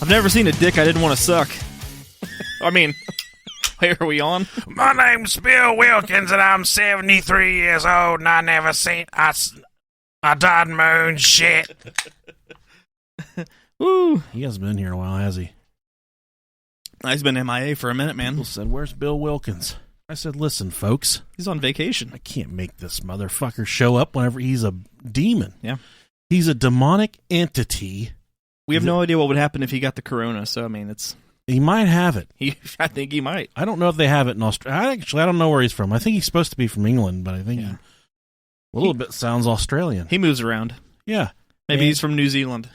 I've never seen a dick I didn't want to suck. I mean, wait, are we on? My name's Bill Wilkins, and I'm 73 years old, and I never seen... I died in my own shit. Woo. He hasn't been here in a while, has he? He's been MIA for a minute, man. People said, where's Bill Wilkins? I said, listen, folks. He's on vacation. I can't make this motherfucker show up whenever he's a demon. Yeah. He's a demonic entity. We have no idea what would happen if he got the corona, so, I mean, it's... He might have it. I think he might. I don't know if they have it in Australia. I don't know where he's from. I think he's supposed to be from England, but I think he a little bit sounds Australian. He moves around. Yeah. Maybe he's from New Zealand.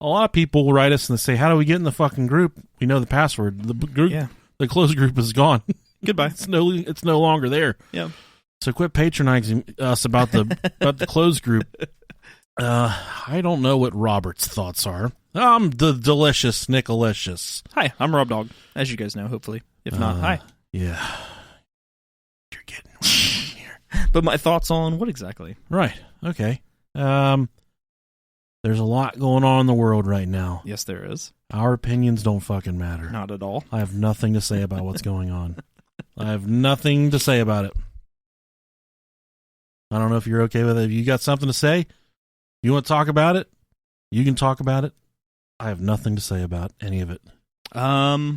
A lot of people will write us and they say, how do we get in the fucking group? We know the password. The group, the closed group is gone. Goodbye. It's no longer there. Yeah. So quit patronizing us about the closed group. I don't know what Robert's thoughts are. I'm the delicious Nicolicious. Hi, I'm Rob Dog, as you guys know, hopefully. If not, hi. Yeah. You're getting here. But my thoughts on what exactly? Right. Okay. There's a lot going on in the world right now. Yes, there is. Our opinions don't fucking matter. Not at all. I have nothing to say about what's going on. I have nothing to say about it. I don't know if you're okay with it. If you got something to say, you want to talk about it, you can talk about it. I have nothing to say about any of it. I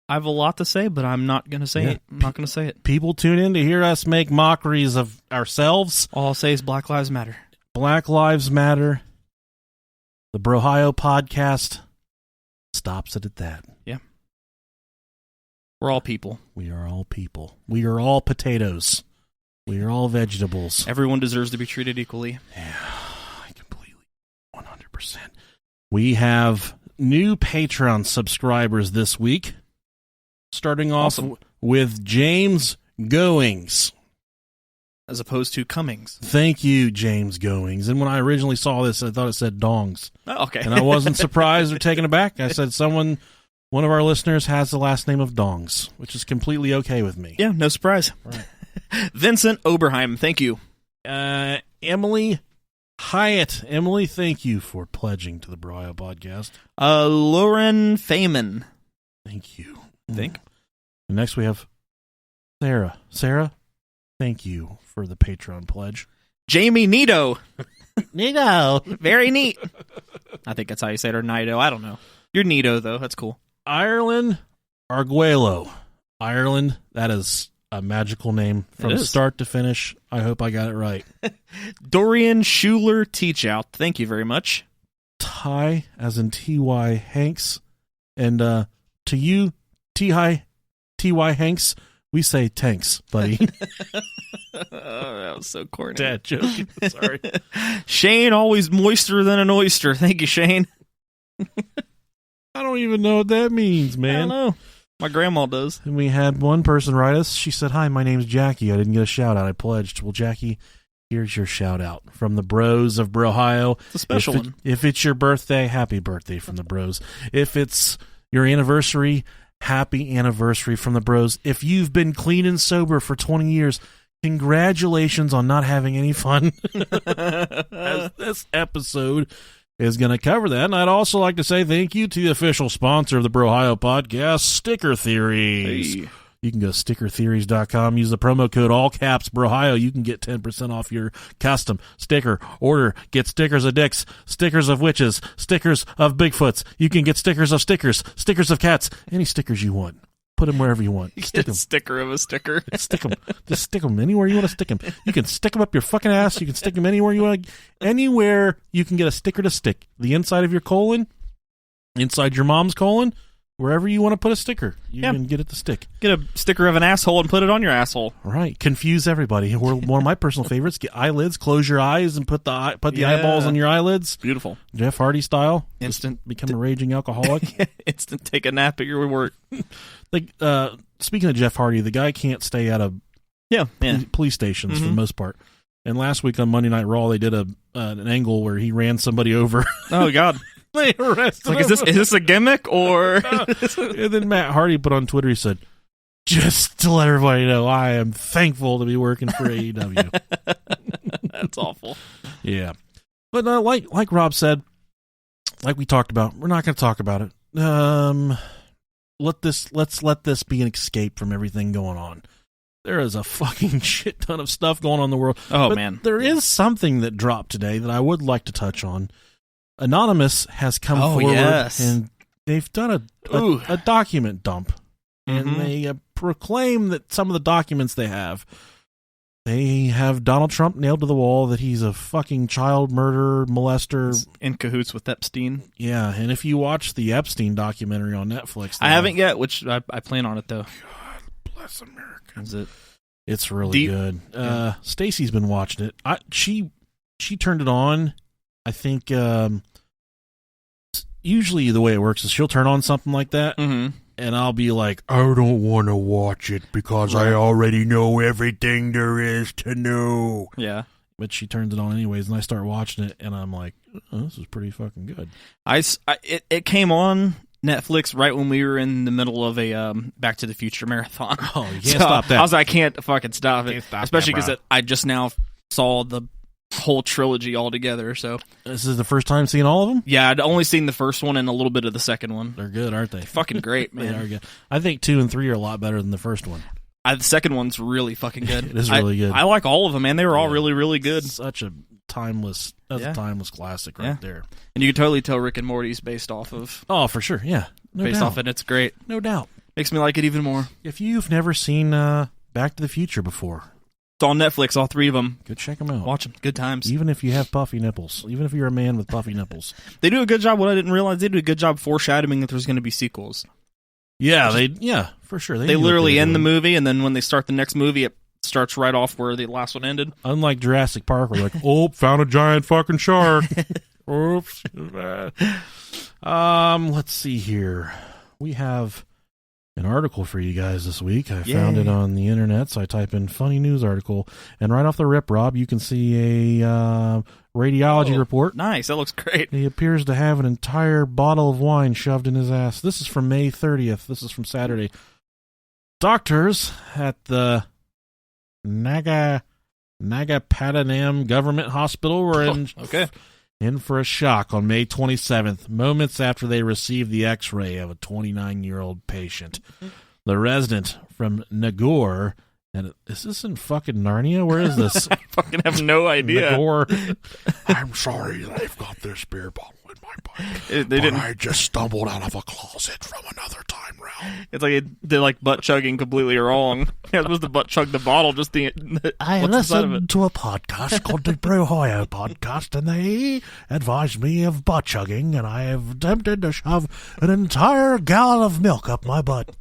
have a lot to say, but I'm not going to say it. I'm not going to say it. People tune in to hear us make mockeries of ourselves. All I'll say is Black Lives Matter. Black Lives Matter. The Brohio podcast stops it at that. Yeah. We're all people. We are all people. We are all potatoes. We are all vegetables. Everyone deserves to be treated equally. Yeah, I completely, 100%. We have new Patreon subscribers this week. Starting off with James Goings. As opposed to Cummings. Thank you, James Goings. And when I originally saw this, I thought it said dongs. Oh, okay. And I wasn't surprised or taken aback. I said one of our listeners has the last name of Dongs, which is completely okay with me. Yeah, no surprise. Right. Vincent Oberheim, thank you. Emily Hyatt. Emily, thank you for pledging to the Brohio podcast. Lauren Feynman. Thank you. And next we have Sarah. Sarah, thank you for the Patreon pledge. Jamie Nito. Nito. Very neat. I think that's how you say it, or Nito. I don't know. You're Nito, though. That's cool. Ireland Arguello. Ireland, that is a magical name from start to finish. I hope I got it right. Dorian Schuler Teachout. Thank you very much. Ty, as in T.Y. Hanks. And to you, T.Y. Hanks, we say tanks, buddy. Oh, that was so corny. Dad joke. Sorry. Shane, always moister than an oyster. Thank you, Shane. I don't even know what that means, man. I don't know. My grandma does. And we had one person write us. She said, hi, my name's Jackie. I didn't get a shout-out. I pledged. Well, Jackie, here's your shout-out from the bros of Brohio. It's a special one. If it's your birthday, happy birthday from the bros. If it's your anniversary, happy anniversary from the bros. If you've been clean and sober for 20 years, congratulations on not having any fun. As this episode is going to cover that. And I'd also like to say thank you to the official sponsor of the Brohio podcast, Sticker Theories. Hey. You can go to stickertheories.com, use the promo code all caps Brohio. You can get 10% off your custom sticker order. Get stickers of dicks, stickers of witches, stickers of Bigfoots. You can get stickers of stickers, stickers of cats, any stickers you want. Put them wherever you want. Stick them. Sticker of a sticker. Stick them. Just stick them anywhere you want to stick them. You can stick them up your fucking ass. You can stick them anywhere you want. Anywhere you can get a sticker to stick. The inside of your colon, inside your mom's colon, wherever you want to put a sticker, you can get it to stick. Get a sticker of an asshole and put it on your asshole. Right. Confuse everybody. One of my personal favorites, get eyelids, close your eyes and put the eyeballs on your eyelids. Beautiful. Jeff Hardy style. Instant. Just become a raging alcoholic. Instant take a nap at your work. Like, speaking of Jeff Hardy, the guy can't stay out of police stations for the most part. And last week on Monday Night Raw, they did an angle where he ran somebody over. Oh, God. They arrested him. Is this a gimmick or? No. And then Matt Hardy put on Twitter, he said, just to let everybody know, I am thankful to be working for AEW. That's awful. Yeah. But like Rob said, like we talked about, we're not going to talk about it. Let's let this be an escape from everything going on. There is a fucking shit ton of stuff going on in the world. Oh, but man. There is something that dropped today that I would like to touch on. Anonymous has come forward, and they've done a document dump. And they proclaim that some of the documents they have Donald Trump nailed to the wall that he's a fucking child murderer, molester. He's in cahoots with Epstein. Yeah, and if you watch the Epstein documentary on Netflix... I haven't yet, which I plan on it, though. God bless America. Is it? It's really good. Yeah. Stacy's been watching it. She turned it on. I think usually the way it works is she'll turn on something like that, and I'll be like, I don't want to watch it because I already know everything there is to know. Yeah. But she turns it on anyways, and I start watching it, and I'm like, oh, this is pretty fucking good. It came on Netflix right when we were in the middle of a Back to the Future marathon. Oh, you can't stop that. I was like, I can't fucking stop it. Especially because I just now saw the whole trilogy all together. So this is the first time seeing all of them? Yeah, I'd only seen the first one and a little bit of the second one. They're good, aren't they? Fucking great, man. They are good. I think 2 and 3 are a lot better than the first one. The second one's really fucking good. It is really good. I like all of them, man. They were all really, really good. Such a timeless classic right there. And you can totally tell Rick and Morty's based off of. Oh, for sure, yeah. Based off it, it's great. No doubt. Makes me like it even more. If you've never seen Back to the Future before, it's on Netflix, all 3 of them. Go check them out. Watch them. Good times. Even if you have puffy nipples. Even if you're a man with puffy nipples. They do a good job. What I didn't realize, they do a good job foreshadowing that there's going to be sequels. Yeah, for sure. They literally end the movie, and then when they start the next movie, it starts right off where the last one ended. Unlike Jurassic Park, where like, oh, found a giant fucking shark. Oops. Let's see here. We have an article for you guys this week. I found it on the internet, so I type in funny news article, and right off the rip, Rob, you can see a radiology report. Nice, that looks great. He appears to have an entire bottle of wine shoved in his ass. This is from May 30th. This is from Saturday. Doctors at the Nagapatinam Government Hospital were in for a shock on May 27th, moments after they received the x-ray of a 29-year-old patient. The resident from Nagore, and is this in fucking Narnia? Where is this? I fucking have no idea. Nagore. I'm sorry that I've got this beer bottle in my butt. I just stumbled out of a closet from another time round. It's like they're like butt chugging completely wrong. You're supposed to butt chug the bottle. Just I listened to a podcast called the Brohio Podcast, and they advised me of butt chugging, and I have attempted to shove an entire gallon of milk up my butt.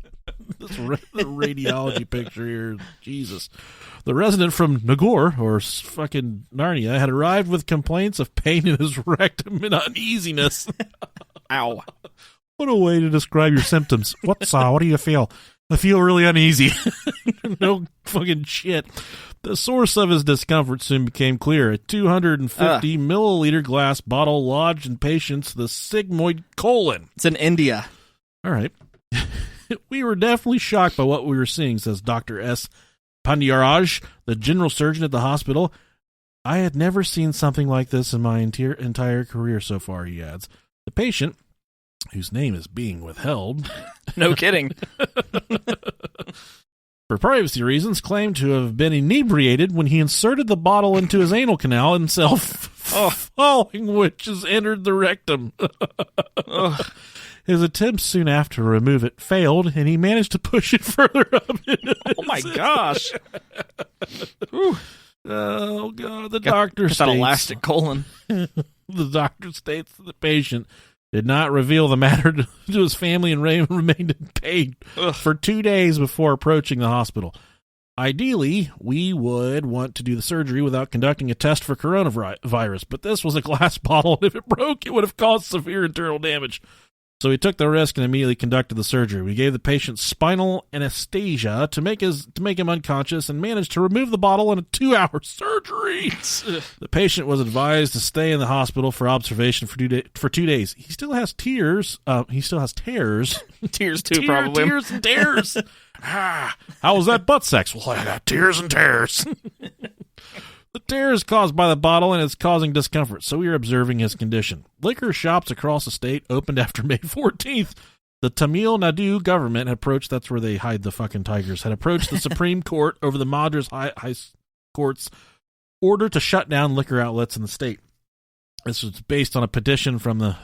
This radiology picture here, Jesus. The resident from Nagore, or fucking Narnia, had arrived with complaints of pain in his rectum and uneasiness. Ow. What a way to describe your symptoms. What do you feel? I feel really uneasy. No fucking shit. The source of his discomfort soon became clear. A 250 milliliter glass bottle lodged in patient's the sigmoid colon. It's in India. All right. We were definitely shocked by what we were seeing, says Dr. S. Pandyaraj, the general surgeon at the hospital. I had never seen something like this in my entire career so far, he adds. The patient, whose name is being withheld. No kidding. For privacy reasons, claimed to have been inebriated when he inserted the bottle into his anal canal himself, following which has entered the rectum. His attempts soon after to remove it failed, and he managed to push it further up. Oh my gosh! Oh god! The doctor states that elastic colon. The doctor states that the patient did not reveal the matter to his family and remained in pain for 2 days before approaching the hospital. Ideally, we would want to do the surgery without conducting a test for coronavirus, but this was a glass bottle, and if it broke, it would have caused severe internal damage. So we took the risk and immediately conducted the surgery. We gave the patient spinal anesthesia to make him unconscious and managed to remove the bottle in a 2-hour surgery. The patient was advised to stay in the hospital for observation for 2 days. He still has tears. He still has tears. Tears too, probably. Tears and tears. How was that butt sex? Well, I got tears and tears. The tear is caused by the bottle and it's causing discomfort, so we are observing his condition. Liquor shops across the state opened after May 14th. The Tamil Nadu government had approached, that's where they hide the fucking tigers, had approached the Supreme Court over the Madras High Court's order to shut down liquor outlets in the state. This was based on a petition from the...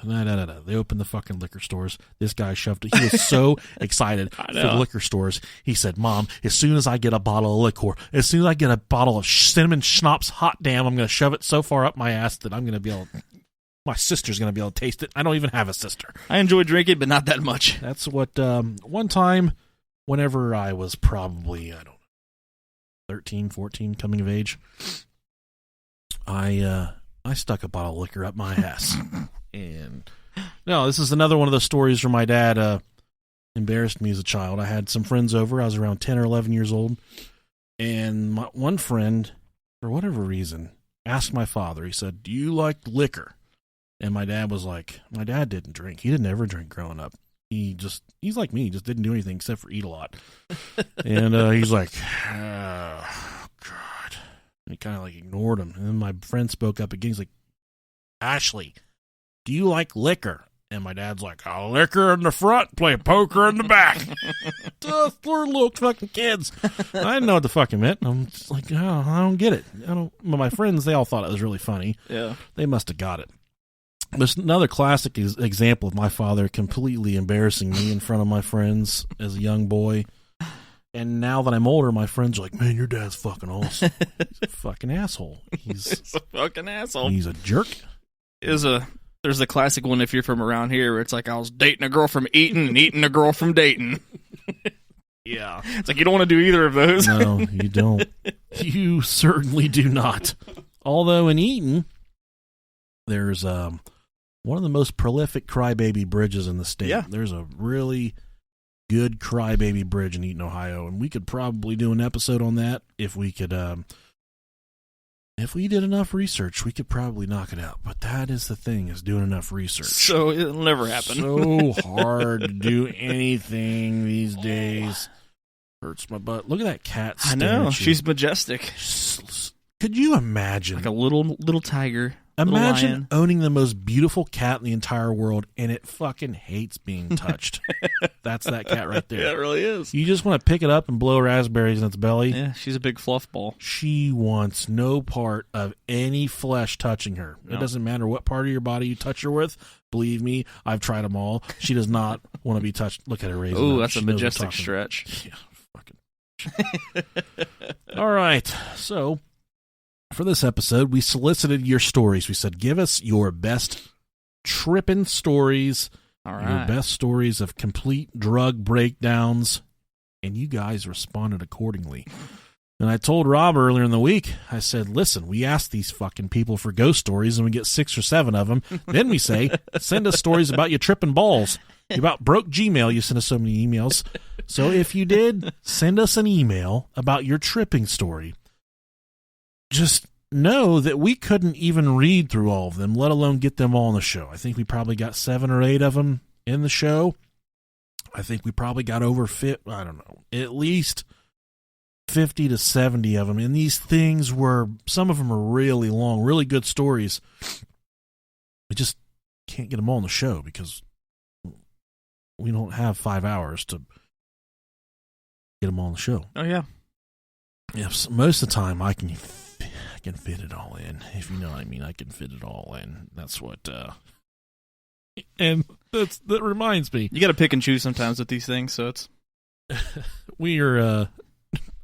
They opened the fucking liquor stores. This guy shoved it. He was so excited for the liquor stores. He said, Mom, as soon as I get a bottle of liquor, as soon as I get a bottle of cinnamon schnapps hot damn, I'm going to shove it so far up my ass that I'm going to be able... My sister's going to be able to taste it. I don't even have a sister. I enjoy drinking, but not that much. That's what... one time, whenever I was probably, 13, 14, coming of age, I stuck a bottle of liquor up my ass. And no, this is another one of those stories where my dad embarrassed me as a child. I had some friends over. I was around 10 or 11 years old. And one friend, for whatever reason, asked my father, he said, do you like liquor? And my dad was like, my dad didn't drink. He didn't ever drink growing up. He's like me. He just didn't do anything except for eat a lot. And he's like, oh, God. And he kind of like ignored him. And then my friend spoke up again. He's like, Ashley, do you like liquor? And my dad's like, liquor in the front, play poker in the back. We're little fucking kids. I didn't know what the fuck it meant. I'm just like, oh, I don't get it. But my friends, they all thought it was really funny. Yeah. They must have got it. There's another classic example of my father completely embarrassing me in front of my friends as a young boy. And now that I'm older, my friends are like, man, your dad's fucking awesome. He's a fucking asshole. He's a fucking asshole. He's a jerk. There's the classic one if you're from around here where it's like, I was dating a girl from Eaton and eating a girl from Dayton. Yeah. It's like, you don't want to do either of those. No, you don't. You certainly do not. Although in Eaton, there's one of the most prolific crybaby bridges in the state. Yeah. There's a really good crybaby bridge in Eaton, Ohio, and we could probably do an episode on that if we could. If we did enough research, we could probably knock it out. But that is the thing, is doing enough research. So it'll never happen. So hard to do anything these days. Hurts my butt. Look at that cat. I know. She's majestic. Could you imagine? Like a little tiger. Imagine owning the most beautiful cat in the entire world, and it fucking hates being touched. That's that cat right there. Yeah, it really is. You just want to pick it up and blow raspberries in its belly. Yeah, she's a big fluff ball. She wants no part of any flesh touching her. No. It doesn't matter what part of your body you touch her with. Believe me, I've tried them all. She does not want to be touched. Look at her raising. Oh, that's a majestic stretch. Yeah, fucking. All right, so for this episode, we solicited your stories. We said, give us your best tripping stories, all right, your best stories of complete drug breakdowns, and you guys responded accordingly. And I told Rob earlier in the week, I said, listen, we asked these fucking people for ghost stories, and we get 6 or 7 of them. Then we say, send us stories about you tripping balls. You about broke Gmail. You sent us so many emails. So if you did, send us an email about your tripping story. Just know that we couldn't even read through all of them, let alone get them all on the show. I think we probably got 7 or 8 of them in the show. I think we probably got over at least 50 to 70 of them. And these things some of them are really long, really good stories. We just can't get them all on the show because we don't have 5 hours to get them all on the show. Oh, yeah. Yes, most of the time I can fit it all in, if you know what I mean. I can fit it all in. That's what, and that reminds me. You got to pick and choose sometimes with these things, so it's.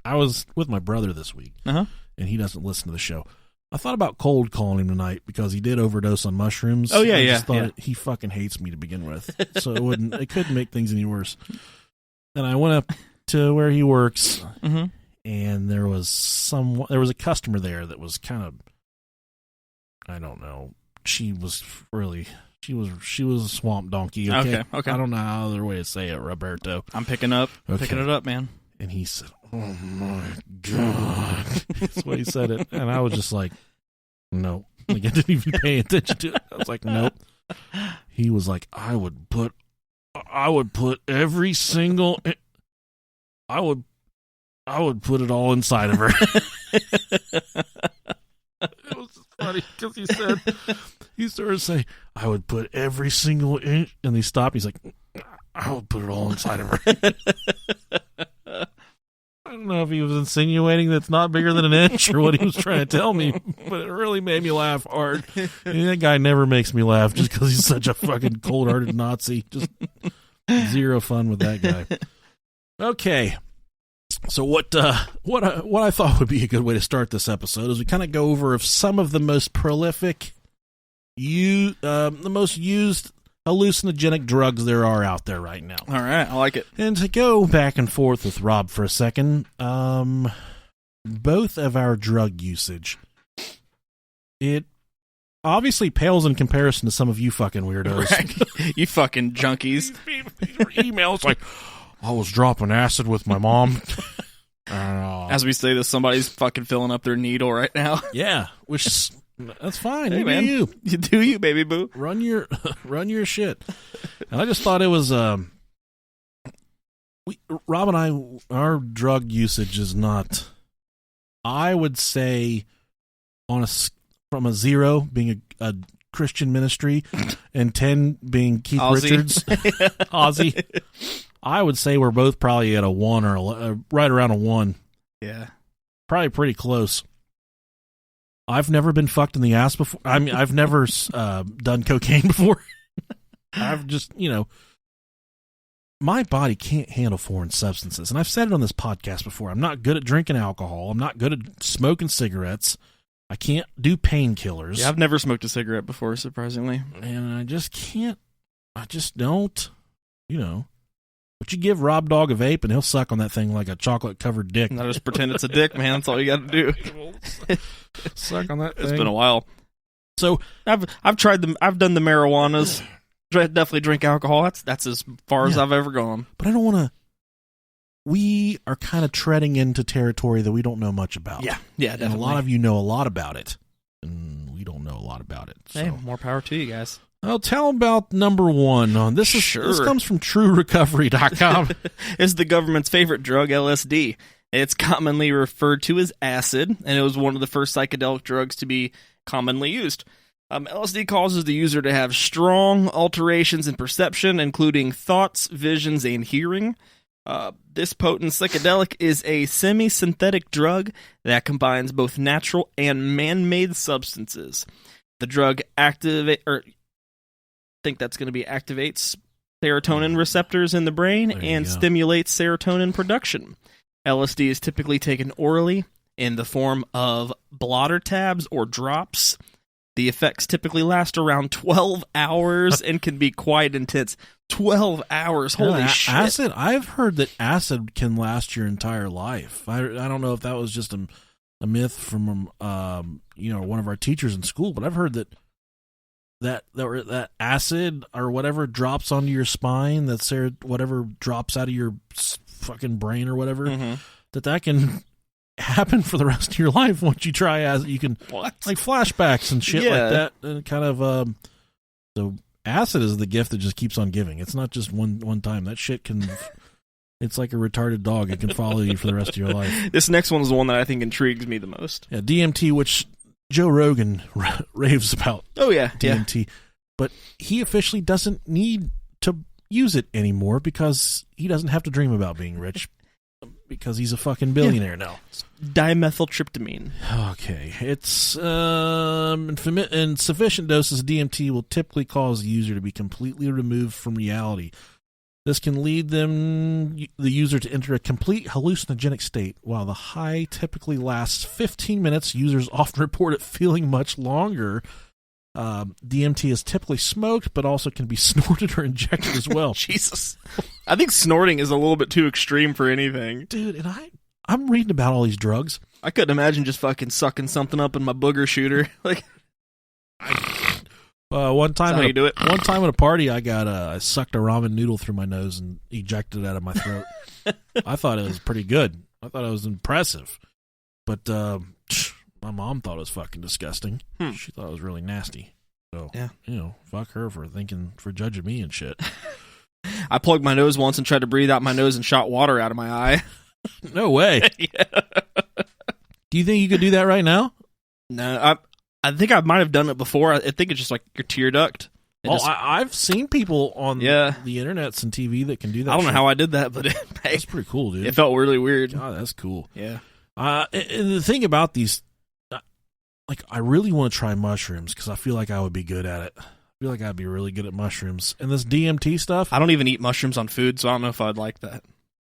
I was with my brother this week, and he doesn't listen to the show. I thought about cold calling him tonight because he did overdose on mushrooms. Oh, yeah, I just thought he fucking hates me to begin with, so it couldn't make things any worse. Then I went up to where he works, and there was a customer there that was kind of, I don't know. She was a swamp donkey. Okay. I don't know how other way to say it, Roberto. I'm picking it up, man. And he said, "Oh my God," that's why he said it. And I was just like, "No." Like I didn't even pay attention to it. I was like, "Nope." He was like, I would put every single. I would put it all inside of her. because he started saying, I would put every single inch, and he stopped. He's like, I would put it all inside of her. I don't know if he was insinuating that it's not bigger than an inch or what he was trying to tell me, but it really made me laugh hard. And that guy never makes me laugh just because he's such a fucking cold-hearted Nazi. Just zero fun with that guy. Okay. So what I thought would be a good way to start this episode is we kind of go over of some of the most prolific, the most used hallucinogenic drugs there are out there right now. All right, I like it. And to go back and forth with Rob for a second, both of our drug usage, it obviously pales in comparison to some of you fucking weirdos. Right. You fucking junkies. These were emails like, I was dropping acid with my mom. As we say this, somebody's fucking filling up their needle right now. Yeah, which that's fine. Hey, you man. do you. You do you, baby boo. Run your shit. And I just thought it was Rob and I, our drug usage is not, I would say, from a 0 being a Christian ministry and 10 being Keith Aussie. Richards, Aussie. I would say we're both probably at a 1 or right around a 1. Yeah. Probably pretty close. I've never been fucked in the ass before. I mean, I've never done cocaine before. I've just, my body can't handle foreign substances. And I've said it on this podcast before. I'm not good at drinking alcohol. I'm not good at smoking cigarettes. I can't do painkillers. Yeah, I've never smoked a cigarette before, surprisingly. And I just can't. I just don't. But you give Rob Dog a vape and he'll suck on that thing like a chocolate-covered dick. And I just pretend it's a dick, man. That's all you got to do. Suck on that thing. It's been a while. So I've tried them. I've done the marijuanas. Definitely drink alcohol. That's as far as I've ever gone. But I don't want to. We are kind of treading into territory that we don't know much about. Yeah, definitely. And a lot of you know a lot about it, and we don't know a lot about it. So. Hey, more power to you guys. I'll tell about number 1 on this. This comes from TrueRecovery.com. It's the government's favorite drug, LSD. It's commonly referred to as acid, and it was one of the first psychedelic drugs to be commonly used. LSD causes the user to have strong alterations in perception, including thoughts, visions, and hearing. This potent psychedelic is a semi-synthetic drug that combines both natural and man-made substances. The drug activates serotonin receptors in the brain and stimulates serotonin production. LSD is typically taken orally in the form of blotter tabs or drops. The effects typically last around 12 hours and can be quite intense. 12 hours, holy shit. Acid, I've heard that acid can last your entire life. I don't know if that was just a myth from one of our teachers in school, but I've heard that acid or whatever drops onto your spine, whatever drops out of your fucking brain or whatever, that can happen for the rest of your life once you try acid. You can like flashbacks and shit like that, and kind of so acid is the gift that just keeps on giving. It's not just one time. That shit can. It's like a retarded dog. It can follow you for the rest of your life. This next one is the one that I think intrigues me the most. Yeah, DMT, which Joe Rogan raves about. Oh, yeah. DMT. Yeah. But he officially doesn't need to use it anymore because he doesn't have to dream about being rich because he's a fucking billionaire now. Dimethyltryptamine. Okay. It's in sufficient doses, DMT will typically cause the user to be completely removed from reality. This can lead the user to enter a complete hallucinogenic state. While the high typically lasts 15 minutes, users often report it feeling much longer. DMT is typically smoked, but also can be snorted or injected as well. Jesus. I think snorting is a little bit too extreme for anything. Dude, and I'm reading about all these drugs. I couldn't imagine just fucking sucking something up in my booger shooter. Like, one time at a party, I sucked a ramen noodle through my nose and ejected it out of my throat. I thought it was pretty good. I thought it was impressive. But my mom thought it was fucking disgusting. She thought it was really nasty. So, fuck her for judging me and shit. I plugged my nose once and tried to breathe out my nose and shot water out of my eye. No way. Yeah. Do you think you could do that right now? No, I think I might have done it before. I think it's just like your tear duct. I've seen people on the internets and TV that can do that. I don't know how I did that, but that's pretty cool, dude. It felt really weird. God, that's cool. Yeah. And the thing about these, like, I really want to try mushrooms because I feel like I would be good at it. I feel like I'd be really good at mushrooms. And this DMT stuff, I don't even eat mushrooms on food, so I don't know if I'd like that.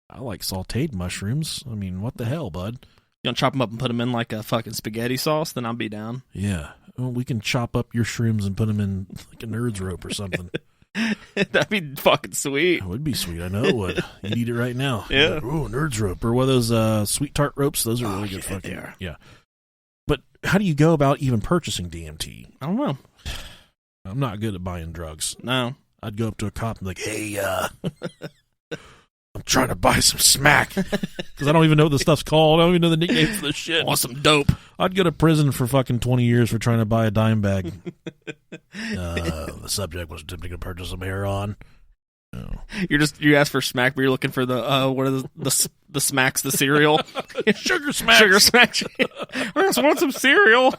I like sauteed mushrooms. I mean, what the hell, bud? You want to chop them up and put them in like a fucking spaghetti sauce? Then I'll be down. Yeah. Well, we can chop up your shrooms and put them in like a nerd's rope or something. That'd be fucking sweet. It would be sweet. I know it would. You'd eat it right now. Yeah. Like, oh, nerd's rope. Or one of those sweet tart ropes. Those are really good fucking. They are. Yeah. But how do you go about even purchasing DMT? I don't know. I'm not good at buying drugs. No. I'd go up to a cop and be like, hey, I'm trying to buy some smack. Because I don't even know what the stuff's called. I don't even know the nickname for the shit. Want some dope. I'd go to prison for fucking 20 years for trying to buy a dime bag. The subject was attempting to purchase some heroin. No. You ask for smack, but you're looking for the what are the smacks, the cereal. Sugar smacks. Sugar smacks. I just want some cereal.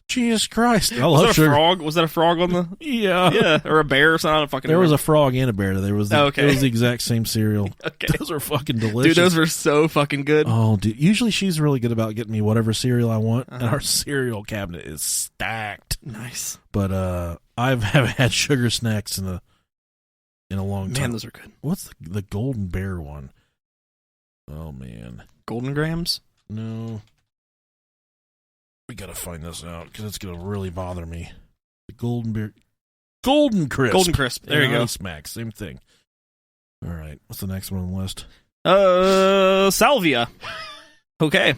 Jesus Christ. I love Was that a frog? Was that a frog on the Yeah. or a bear or something? I don't fucking There was remember. a frog and a bear. There was the, okay. It was the exact same cereal. Okay. Those are fucking delicious. Dude, those were so fucking good. Oh, dude. Usually she's really good about getting me whatever cereal I want, and our cereal cabinet is stacked. Nice. But I haven't had sugar snacks in a long time. Man, those are good. What's the Golden Bear one? Oh, man. Golden Grams? No. We gotta find this out, because it's gonna really bother me. The Golden Bear... Golden Crisp! Golden Crisp. There you go. Ice Max, same thing. All right. What's the next one on the list? Salvia. Okay.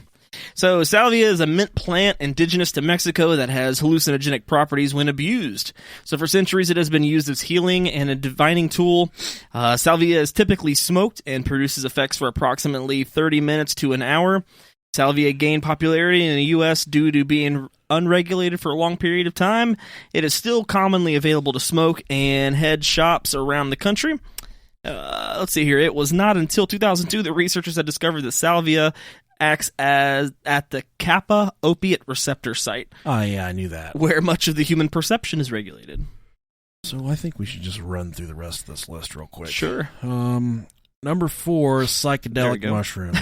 So salvia is a mint plant indigenous to Mexico that has hallucinogenic properties when abused. So for centuries it has been used as healing and a divining tool. Salvia is typically smoked and produces effects for approximately 30 minutes to an hour. Salvia gained popularity in the U.S. due to being unregulated for a long period of time. It is still commonly available to smoke in head shops around the country. Let's see here. It was not until 2002 that researchers had discovered that salvia acts at the kappa opiate receptor site. Oh, yeah, I knew that. Where much of the human perception is regulated. So I think we should just run through the rest of this list real quick. Sure. Number 4 is psychedelic mushrooms.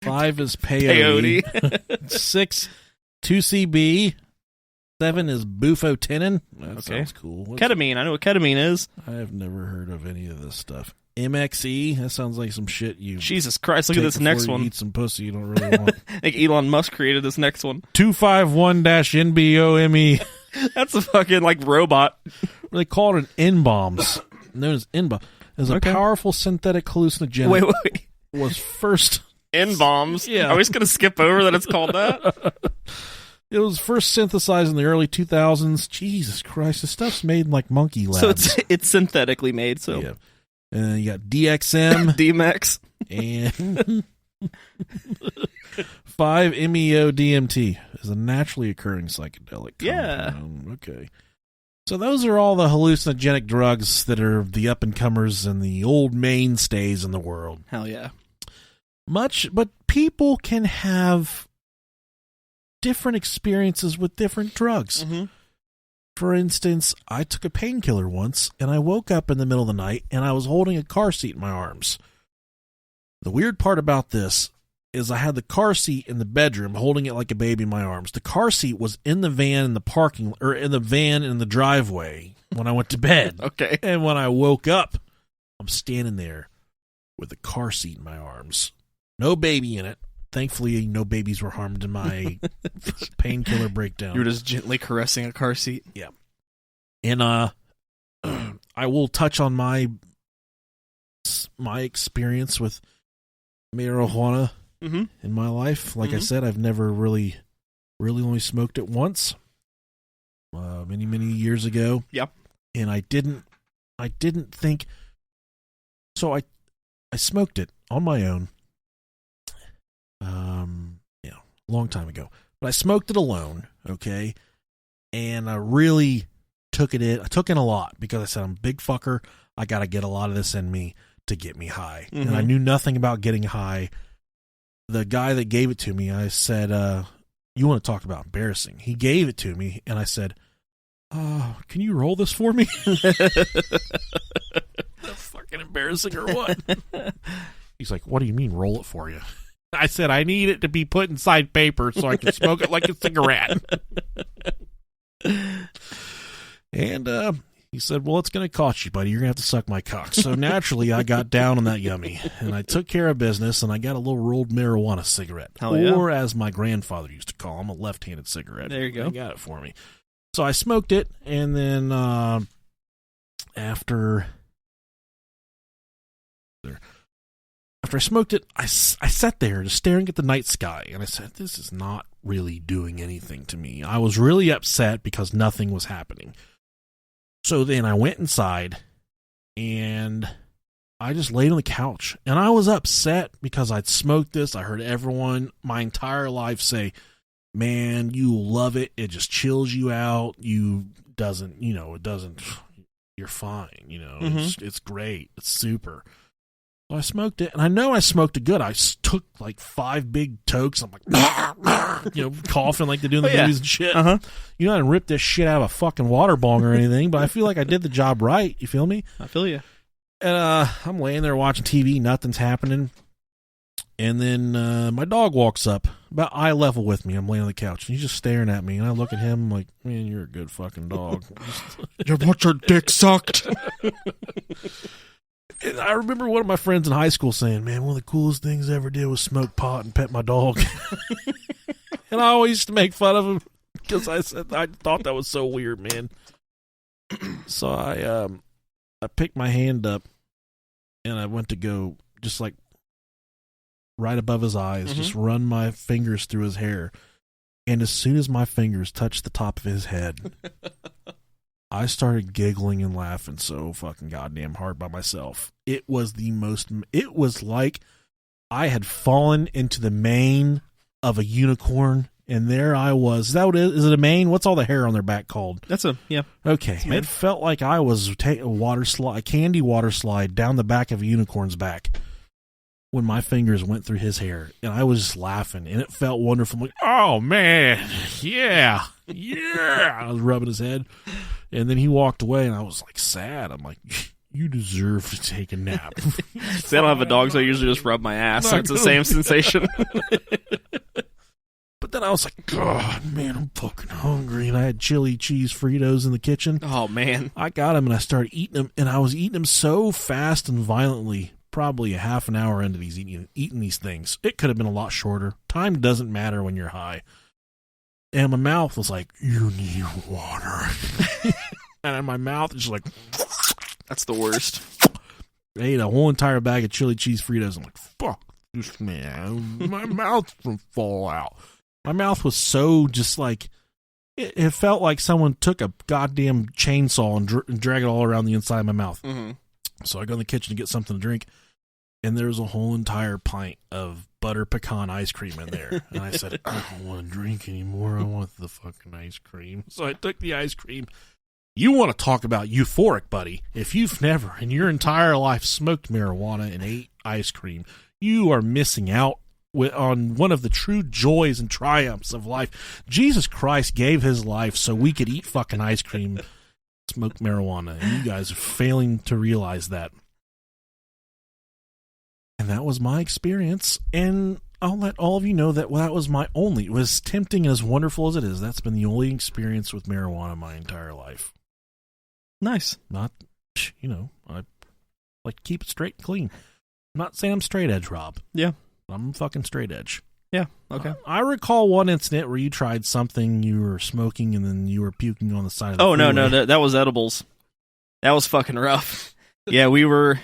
5 is peyote. 6, 2CB. 7 is bufotenin. That sounds cool. Ketamine. I know what ketamine is. I have never heard of any of this stuff. MXE. That sounds like some shit you. Jesus Christ! Look at this next one. Eat some pussy you don't really want. I think Elon Musk created this next one. 251-NBOME. That's a fucking like robot. They call it an N-bombs, known as N-bomb. It's a powerful synthetic hallucinogen. Wait. Was first N-bombs. Yeah. Are we just gonna skip over that it's called that? It was first synthesized in the early 2000s. Jesus Christ, this stuff's made in like monkey labs. So it's synthetically made. So yeah. And you got DXM, DMX, and 5-MeO-DMT is a naturally occurring psychedelic compound. Okay. So those are all the hallucinogenic drugs that are the up-and-comers and the old mainstays in the world. Hell yeah. But people can have different experiences with different drugs. Mm-hmm. For instance, I took a painkiller once, and I woke up in the middle of the night, and I was holding a car seat in my arms. The weird part about this is I had the car seat in the bedroom, holding it like a baby in my arms. The car seat was in the van in the van in the driveway when I went to bed. Okay. And when I woke up, I'm standing there with the car seat in my arms. No baby in it. Thankfully, no babies were harmed in my painkiller breakdown. You were just gently caressing a car seat. Yeah. And I will touch on my experience with marijuana in my life. Like I said, I've never really only smoked it once. Many years ago. Yep. And I didn't think. So I smoked it on my own. Long time ago. But I smoked it alone, okay? And I really took it in. I took in a lot because I said, I'm a big fucker. I got to get a lot of this in me to get me high. Mm-hmm. And I knew nothing about getting high. The guy that gave it to me, I said, You want to talk about embarrassing? He gave it to me, and I said, can you roll this for me? That's fucking embarrassing or what? He's like, what do you mean roll it for you? I said, I need it to be put inside paper so I can smoke it like a cigarette. And he said, well, it's going to cost you, buddy. You're going to have to suck my cock. So naturally, I got down on that yummy, and I took care of business, and I got a little rolled marijuana cigarette. Or as my grandfather used to call them, a left-handed cigarette. There you go. He got it for me. So I smoked it, and then after I smoked it, I sat there just staring at the night sky, and I said, this is not really doing anything to me. I was really upset because nothing was happening. So then I went inside, and I just laid on the couch, and I was upset because I'd smoked this. I heard everyone my entire life say, man, you love it. It just chills you out. It doesn't, you're fine. It's great. It's super. So I smoked it, and I know I smoked it good. I took like 5 big tokes. I'm like, coughing like they do in the movies and shit. Uh-huh. I didn't rip this shit out of a fucking water bong or anything, but I feel like I did the job right. You feel me? I feel you. And I'm laying there watching TV. Nothing's happening. And then my dog walks up about eye level with me. I'm laying on the couch, and he's just staring at me. And I look at him, I'm like, man, you're a good fucking dog. You want your dick sucked? And I remember one of my friends in high school saying, man, one of the coolest things I ever did was smoke pot and pet my dog. And I always used to make fun of him because I thought that was so weird, man. So I picked my hand up, and I went to go just like right above his eyes, just run my fingers through his hair. And as soon as my fingers touched the top of his head, I started giggling and laughing so fucking goddamn hard by myself. It was like I had fallen into the mane of a unicorn, and there I was. Is that what it is? Is it a mane? What's all the hair on their back called? Yeah. Okay. It felt like I was a candy water slide down the back of a unicorn's back when my fingers went through his hair, and I was just laughing, and it felt wonderful. I'm like, oh, man, yeah. I was rubbing his head, and then he walked away, and I was, like, sad. I'm like, you deserve to take a nap. See, I don't have a dog, so I usually just rub my ass. So it's the same sensation. But then I was like, God, man, I'm fucking hungry, and I had chili cheese Fritos in the kitchen. Oh, man. I got them, and I started eating them, and I was eating them so fast and violently. Probably a half an hour into these eating these things. It could have been a lot shorter. Time doesn't matter when you're high. And my mouth was like, you need water. And my mouth is like, that's the worst. I ate a whole entire bag of chili cheese Fritos. I'm like, fuck this, man. My mouth's gonna fall out. My mouth was so just like, it felt like someone took a goddamn chainsaw and dragged it all around the inside of my mouth. Mm-hmm. So I go in the kitchen to get something to drink, and there's a whole entire pint of butter pecan ice cream in there. And I said, I don't want to drink anymore. I want the fucking ice cream. So I took the ice cream. You want to talk about euphoric, buddy. If you've never in your entire life smoked marijuana and ate ice cream, you are missing out on one of the true joys and triumphs of life. Jesus Christ gave his life so we could eat fucking ice cream, smoke marijuana, and you guys are failing to realize that. And that was my experience, and I'll let all of you know that that was my only. It was tempting and as wonderful as it is. That's been the only experience with marijuana my entire life. Nice. Not, I like to keep it straight and clean. I'm not saying I'm straight edge, Rob. Yeah. I'm fucking straight edge. Yeah, okay. I recall one incident where you tried something, you were smoking, and then you were puking on the side of the freeway. No, that was edibles. That was fucking rough. Yeah, we were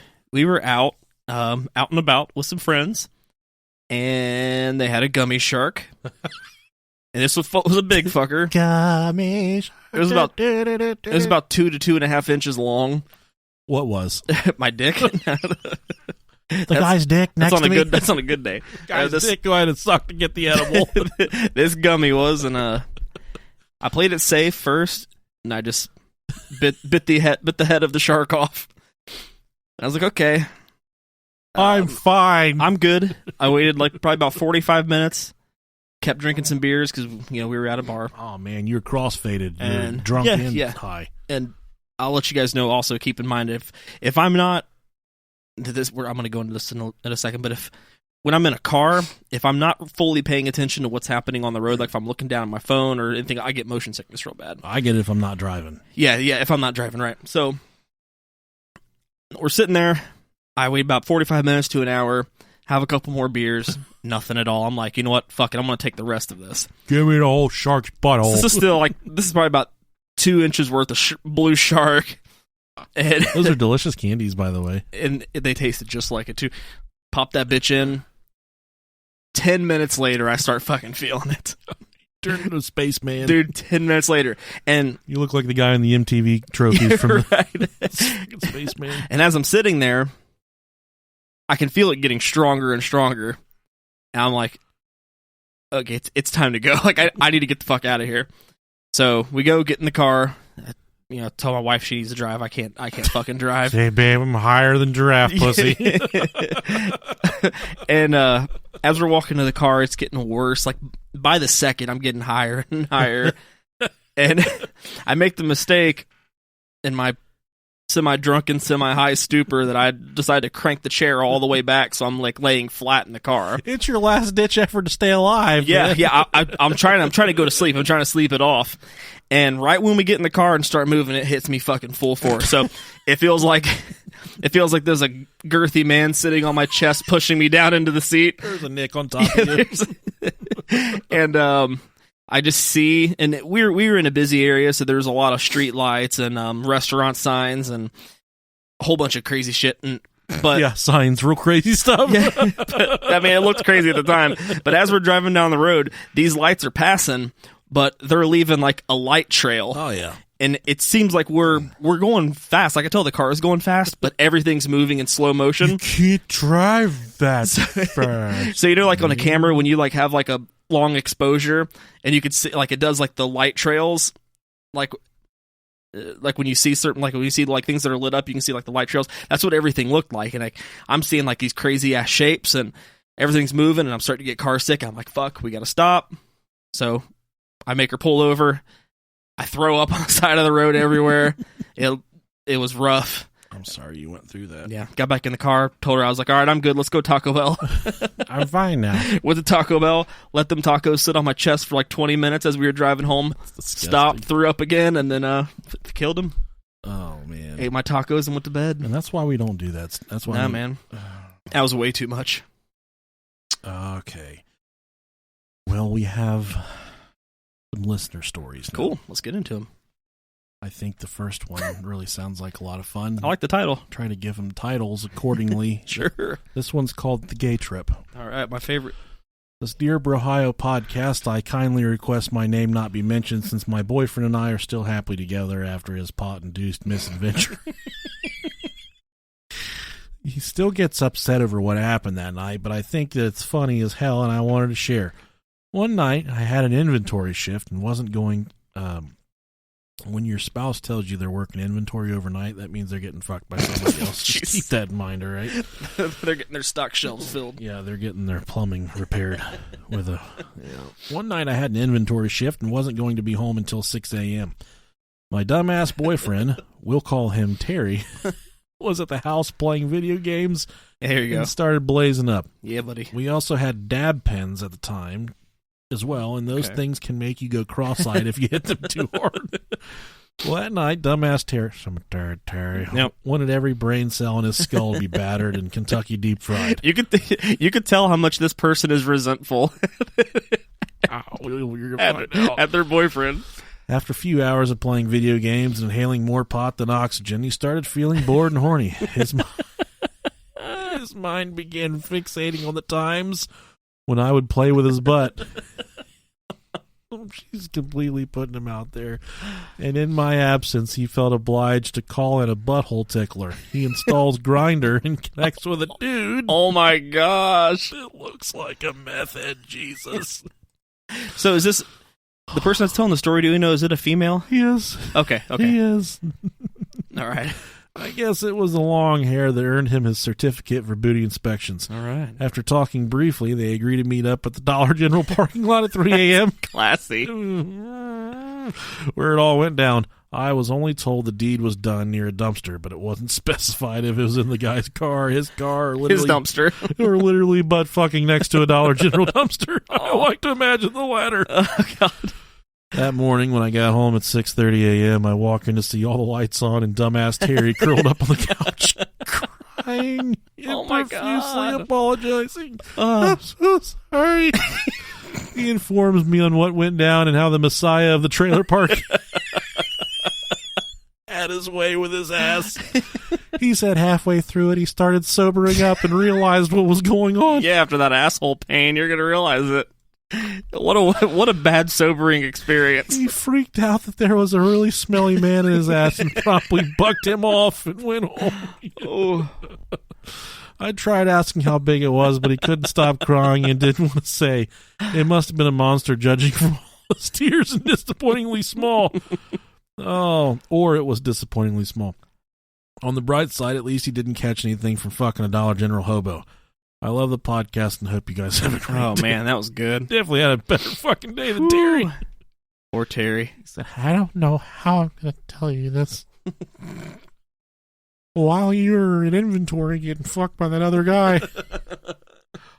out and about with some friends, and they had a gummy shark. And this was a big fucker. Gummy shark. It was about 2 to 2.5 inches long. What was? My dick. Guy's dick next to me. That's on a good day. Guy's dick go ahead and suck to get the edible. This gummy was, and I played it safe first, and I just bit the head of the shark off. I was like, okay, I'm fine. I'm good. I waited like probably about 45 minutes. kept drinking some beers because we were at a bar. Oh man, you're crossfaded. You're And drunk and yeah. high. And I'll let you guys know. Also, keep in mind if I'm not this, where I'm going to go into this in a second. But when I'm in a car, if I'm not fully paying attention to what's happening on the road, like if I'm looking down at my phone or anything, I get motion sickness real bad. I get it if I'm not driving. Yeah, if I'm not driving, right. So we're sitting there. I wait about 45 minutes to an hour, have a couple more beers, nothing at all. I'm like, you know what? Fuck it. I'm going to take the rest of this. Give me the whole shark's butthole. This is probably about 2 inches worth of blue shark. And those are delicious candies, by the way. And they tasted just like it, too. Pop that bitch in. 10 minutes later, I start fucking feeling it. Turn into a spaceman. Dude, 10 minutes later. And you look like the guy in the MTV trophies from right. the spaceman. And as I'm sitting there, I can feel it getting stronger and stronger. And I'm like, okay, it's time to go. Like, I need to get the fuck out of here. So we go get in the car. Tell my wife she needs to drive. I can't fucking drive. Say, babe, I'm higher than giraffe pussy. And as we're walking to the car, it's getting worse. Like, by the second, I'm getting higher and higher. And I make the mistake in my semi-drunken, semi-high stupor that I decide to crank the chair all the way back, so I'm like laying flat in the car. It's your last-ditch effort to stay alive. Yeah, yeah. I'm trying to go to sleep. I'm trying to sleep it off. And right when we get in the car and start moving, it hits me fucking full force. So it feels like there's a girthy man sitting on my chest, pushing me down into the seat. There's a nick on top of you. And I just see, and we were in a busy area, so there's a lot of street lights and restaurant signs and a whole bunch of crazy shit. But yeah, signs, real crazy stuff. Yeah, it looked crazy at the time. But as we're driving down the road, these lights are passing, but they're leaving like a light trail. Oh yeah. And it seems like we're going fast. I can tell the car is going fast, but everything's moving in slow motion. You can't drive that fast. So like on a camera when you like have like a long exposure and you could see like it does like the light trails, like when you see like things that are lit up, you can see like the light trails. That's what everything looked like. And I'm seeing like these crazy ass shapes and everything's moving and I'm starting to get car sick. I'm like, fuck, we got to stop. So I make her pull over. I throw up on the side of the road everywhere. It was rough. I'm sorry you went through that. Yeah, got back in the car, told her, I was like, all right, I'm good, let's go Taco Bell. I'm fine now. Went to Taco Bell, let them tacos sit on my chest for like 20 minutes as we were driving home. Stopped, threw up again, and then killed him. Oh, man. Ate my tacos and went to bed. And that's why we don't do that. That's why. Nah, man. That was way too much. Okay. Well, we have some listener stories now. Cool, let's get into them. I think the first one really sounds like a lot of fun. I like the title. Try to give them titles accordingly. Sure. This one's called The Gay Trip. All right, my favorite. This Dear Brohio podcast, I kindly request my name not be mentioned since my boyfriend and I are still happily together after his pot-induced misadventure. He still gets upset over what happened that night, but I think that it's funny as hell and I wanted to share. One night, I had an inventory shift and wasn't going... when your spouse tells you they're working inventory overnight, that means they're getting fucked by somebody else. Just keep that in mind, all right? They're getting their stock shelves filled. Yeah, they're getting their plumbing repaired with a... Yeah. One night I had an inventory shift and wasn't going to be home until 6 a.m. My dumbass boyfriend, we'll call him Terry, was at the house playing video games. There you go. And started blazing up. Yeah, buddy. We also had dab pens at the time as well, and those things can make you go cross-eyed if you hit them too hard. Well, that night, dumbass Terry yep. wanted every brain cell in his skull to be battered and Kentucky deep fried. You could tell how much this person is resentful at their boyfriend. After a few hours of playing video games and inhaling more pot than oxygen, he started feeling bored and horny. His mind began fixating on the times when I would play with his butt. She's completely putting him out there. And in my absence, he felt obliged to call in a butthole tickler. He installs Grindr and connects with a dude. Oh my gosh. It looks like a meth head, Jesus. So is this the person that's telling the story? Do we know, is it a female? He is. Okay. He is. All right. I guess it was the long hair that earned him his certificate for booty inspections. All right. After talking briefly, they agreed to meet up at the Dollar General parking lot at 3 a.m. Classy. Where it all went down. I was only told the deed was done near a dumpster, but it wasn't specified if it was in the guy's car, his car, or literally, His dumpster. or literally butt fucking next to a Dollar General dumpster. I like to imagine the latter. Oh, God. That morning when I got home at 6:30 a.m., I walk in to see all the lights on and dumbass Terry curled up on the couch, crying and Oh, my profusely God. apologizing. I'm so sorry. He informs me on what went down and how the Messiah of the trailer park had his way with his ass. He said halfway through it, he started sobering up and realized what was going on. Yeah, after that asshole pain, you're going to realize it. What a bad sobering experience. He freaked out that there was a really smelly man in his ass and promptly bucked him off and went home. Oh. I tried asking how big it was, but he couldn't stop crying and didn't want to say. It must have been a monster, judging from all his tears, and disappointingly small. Oh, or it was disappointingly small. On the bright side, at least he didn't catch anything from fucking a Dollar General hobo. I love the podcast and hope you guys have a great Oh, day. man, that was good. Definitely had a better fucking day than Terry. Poor Terry. He said, I don't know how I'm going to tell you this. While you were in inventory getting fucked by that other guy,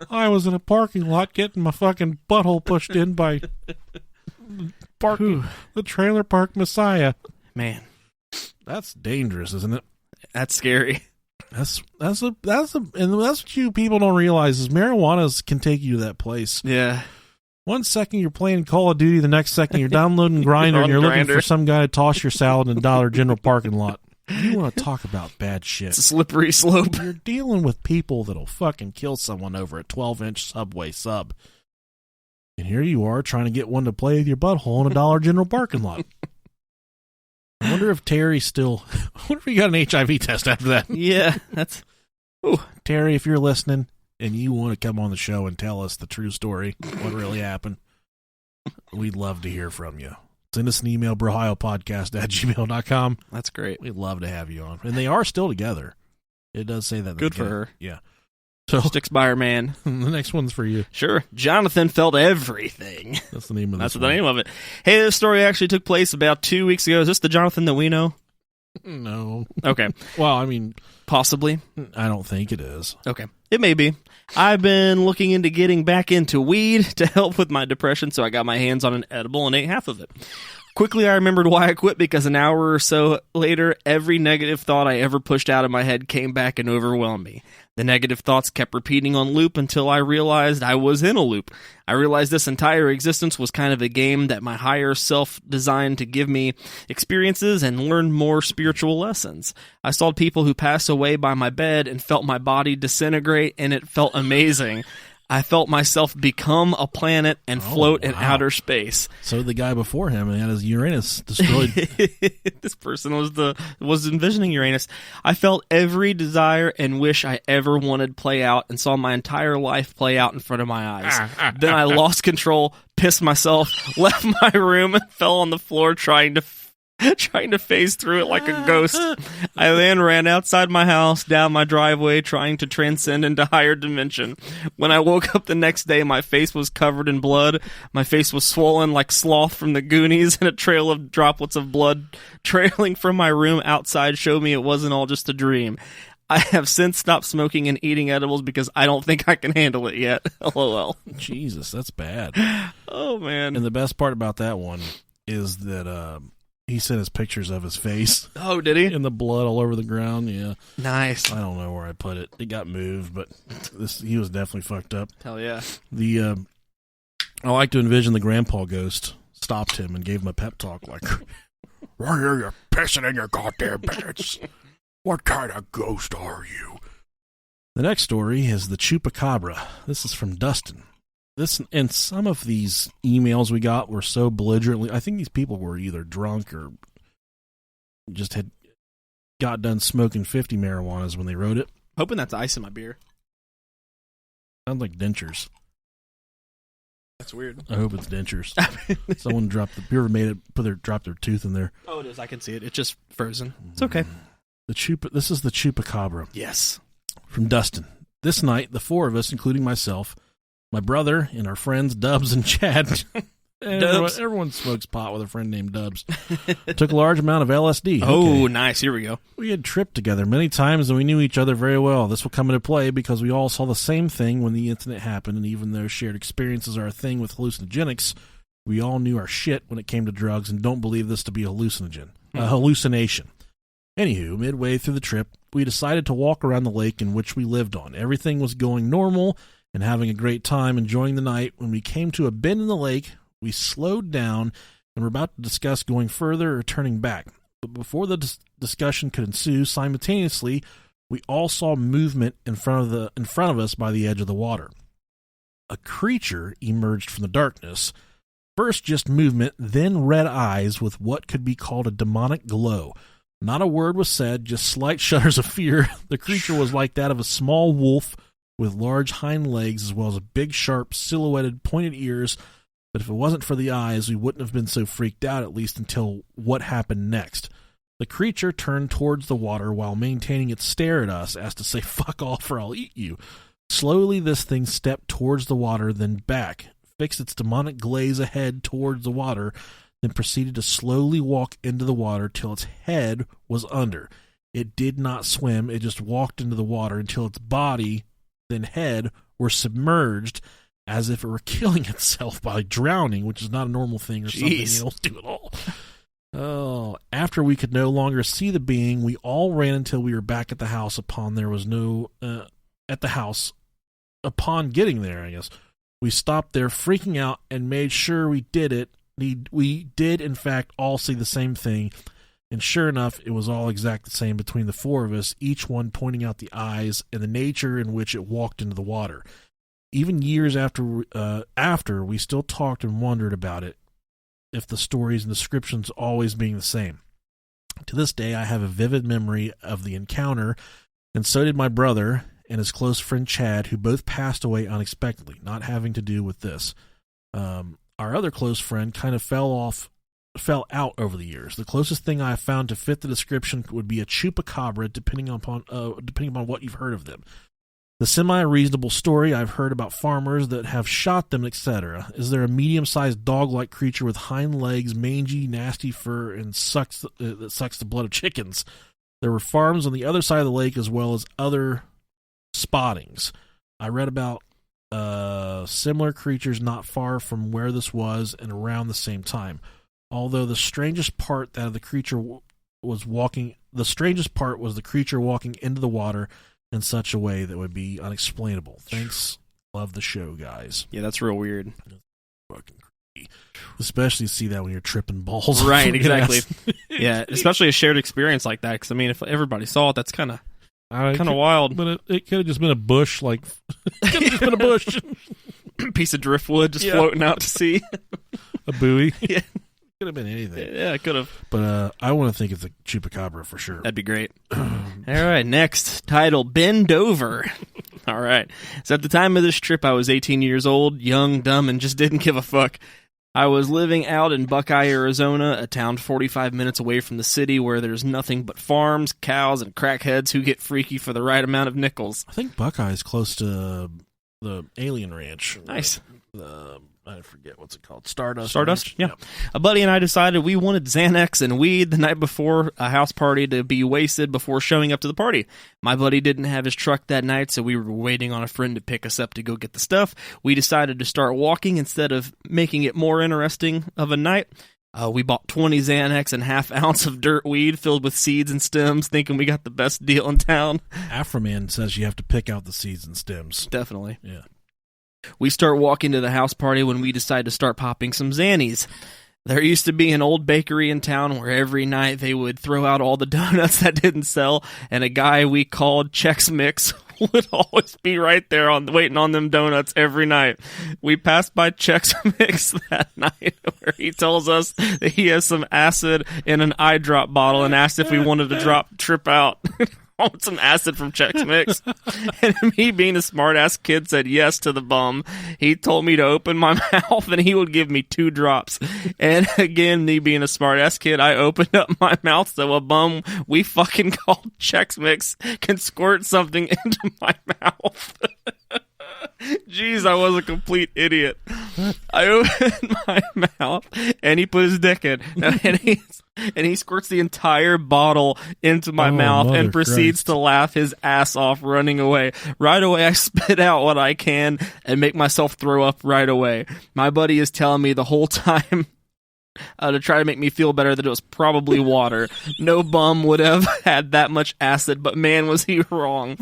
I was in a parking lot getting my fucking butthole pushed in by the trailer park Messiah. Man, That's dangerous, isn't it? that's scary. And that's what you people don't realize is marijuana can take you to that place. Yeah. One second you're playing Call of Duty, the next second you're downloading Grindr, You're on and you're looking Grindr. for some guy to toss your salad in a Dollar General parking lot. You want to talk about bad shit. It's a slippery slope. You're dealing with people that'll fucking kill someone over a 12-inch Subway sub. And here you are trying to get one to play with your butthole in a Dollar General parking lot. I wonder if Terry still... I wonder if he got an HIV test after that. Yeah, that's... Terry, if you're listening and you want to come on the show and tell us the true story, what really happened, we'd love to hear from you. Send us an email, brohiopodcast@gmail.com. That's great. We'd love to have you on. And they are still together. It does say that. Good for her. Yeah. So Sticks by her man. the next one's for you. Sure. Jonathan felt everything. That's the name of That's this the name of it. Hey, this story actually took place about 2 weeks ago. Is this the Jonathan that we know? No. Okay. Well, I mean, Possibly. I don't think it is. Okay. It may be. I've been looking into getting back into weed to help with my depression, so I got my hands on an edible and ate half of it. Quickly, I remembered why I quit, because an hour or so later, every negative thought I ever pushed out of my head came back and overwhelmed me. The negative thoughts kept repeating on loop until I realized I was in a loop. I realized this entire existence was kind of a game that my higher self designed to give me experiences and learn more spiritual lessons. I saw people who passed away by my bed and felt my body disintegrate, and it felt amazing. I felt myself become a planet and float in outer space. So the guy before him had his Uranus destroyed. This person was envisioning Uranus. I felt every desire and wish I ever wanted play out and saw my entire life play out in front of my eyes. Then I lost control, pissed myself, left my room, and fell on the floor trying to phase through it like a ghost. I then ran outside my house, down my driveway, trying to transcend into higher dimension. When I woke up the next day, my face was covered in blood. My face was swollen like Sloth from the Goonies, and a trail of droplets of blood trailing from my room outside showed me it wasn't all just a dream. I have since stopped smoking and eating edibles because I don't think I can handle it yet. LOL. Jesus, that's bad. Oh, man. And the best part about that one is that he sent us pictures of his face. Oh, did he? And the blood all over the ground, yeah. Nice. I don't know where I put it. It got moved, but he was definitely fucked up. Hell yeah. I like to envision the grandpa ghost stopped him and gave him a pep talk like, Why are you pissing in your goddamn pants? What kind of ghost are you? The next story is the Chupacabra. This is from Dustin. This and some of these emails we got were so belligerently. I think these people were either drunk or just had got done smoking 50 marijuanas when they wrote it. Hoping that's ice in my beer. Sounds like dentures. That's weird. I hope it's dentures. Someone dropped you ever made it? Dropped their tooth in there. Oh, it is. I can see it. It's just frozen. It's okay. This is the Chupacabra Yes. from Dustin. This night, the four of us, including myself, my brother, and our friends Dubs and Chad. Everyone smokes pot with a friend named Dubs. Took a large amount of LSD. Oh, nice. Here we go. We had tripped together many times and we knew each other very well. This will come into play because we all saw the same thing when the incident happened, and even though shared experiences are a thing with hallucinogenics, we all knew our shit when it came to drugs and don't believe this to be a hallucination. Anywho, midway through the trip, we decided to walk around the lake in which we lived on. Everything was going normal and having a great time, enjoying the night. When we came to a bend in the lake, we slowed down and were about to discuss going further or turning back. But before the discussion could ensue, simultaneously, we all saw movement in front of us by the edge of the water. A creature emerged from the darkness. First just movement, then red eyes with what could be called a demonic glow. Not a word was said, just slight shudders of fear. The creature was like that of a small wolf with large hind legs as well as big, sharp, silhouetted, pointed ears. But if it wasn't for the eyes, we wouldn't have been so freaked out, at least until what happened next. The creature turned towards the water while maintaining its stare at us, as to say, fuck off or I'll eat you. Slowly, this thing stepped towards the water, then back, fixed its demonic glaze ahead towards the water, then proceeded to slowly walk into the water till its head was under. It did not swim, it just walked into the water until its body, then head, were submerged, as if it were killing itself by drowning, which is not a normal thing or something you don't do at all. Oh, after we could no longer see the being, we all ran until we were back at the house. Upon getting there, I guess, we stopped there freaking out and made sure we did it. We did, in fact, all see the same thing. And sure enough, it was all exact the same between the four of us, each one pointing out the eyes and the nature in which it walked into the water. Even years after, we still talked and wondered about it, if the stories and descriptions always being the same. To this day, I have a vivid memory of the encounter, and so did my brother and his close friend Chad, who both passed away unexpectedly, not having to do with this. Our other close friend kind of fell out over the years. The closest thing I have found to fit the description would be a chupacabra, depending upon what you've heard of them. The semi-reasonable story I've heard about farmers that have shot them, etc. Is there a medium-sized dog-like creature with hind legs, mangy, nasty fur, and that sucks the blood of chickens? There were farms on the other side of the lake as well as other spottings. I read about similar creatures not far from where this was and around the same time. Although the strangest part was the creature walking into the water in such a way that would be unexplainable. Thanks. Love the show, guys. Yeah, that's real weird. Fucking creepy. Especially see that when you're tripping balls. Right, exactly. Yeah, especially a shared experience like that. Because, I mean, if everybody saw it, that's kind of wild. But it could have just been a bush. It could have just been a bush. Piece of driftwood just floating out to sea. A buoy. Yeah. Could have been anything. Yeah, it could have. But I want to think it's a chupacabra for sure. That'd be great. All right, next. Title, Bend Over. All right. So at the time of this trip, I was 18 years old, young, dumb, and just didn't give a fuck. I was living out in Buckeye, Arizona, a town 45 minutes away from the city where there's nothing but farms, cows, and crackheads who get freaky for the right amount of nickels. I think Buckeye is close to the Alien Ranch. Nice. I forget what's it called. Stardust. Yeah. A buddy and I decided we wanted Xanax and weed the night before a house party to be wasted before showing up to the party. My buddy didn't have his truck that night, so we were waiting on a friend to pick us up to go get the stuff. We decided to start walking instead of making it more interesting of a night. We bought 20 Xanax and half ounce of dirt weed filled with seeds and stems, thinking we got the best deal in town. Afroman says you have to pick out the seeds and stems. Definitely. Yeah. We start walking to the house party when we decide to start popping some Xannies. There used to be an old bakery in town where every night they would throw out all the donuts that didn't sell, and a guy we called Chex Mix would always be right there waiting on them donuts every night. We passed by Chex Mix that night where he tells us that he has some acid in an eye drop bottle and asked if we wanted to trip out. want some acid from Chex Mix. And me being a smart-ass kid said yes to the bum. He told me to open my mouth and he would give me 2 drops. And again, me being a smart-ass kid, I opened up my mouth so a bum we fucking called Chex Mix can squirt something into my mouth. Jeez, I was a complete idiot. I opened my mouth, and he put his dick in, and he squirts the entire bottle into my mouth and proceeds to laugh his ass off, running away. Right away, I spit out what I can and make myself throw up right away. My buddy is telling me the whole time to try to make me feel better that it was probably water. No bum would have had that much acid, but man, was he wrong.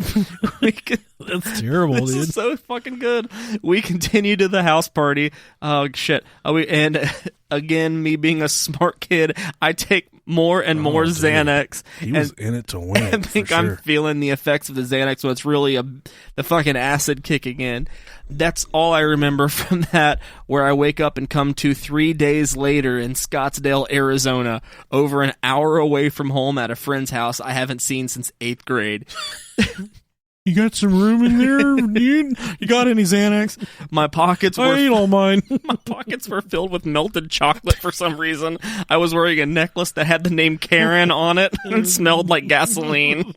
That's terrible, this dude. Is so fucking good. We continue to the house party. Oh, shit. And again, me being a smart kid, I take more and more Xanax. He was in it to win. I think I'm feeling the effects of the Xanax, so it's really the fucking acid kicking in. That's all I remember from that, where I wake up and come to 3 days later in Scottsdale, Arizona, over an hour away from home at a friend's house I haven't seen since 8th grade. You got some room in there, dude? You got any Xanax? My pockets were... I ate all mine. My pockets were filled with melted chocolate for some reason. I was wearing a necklace that had the name Karen on it and smelled like gasoline.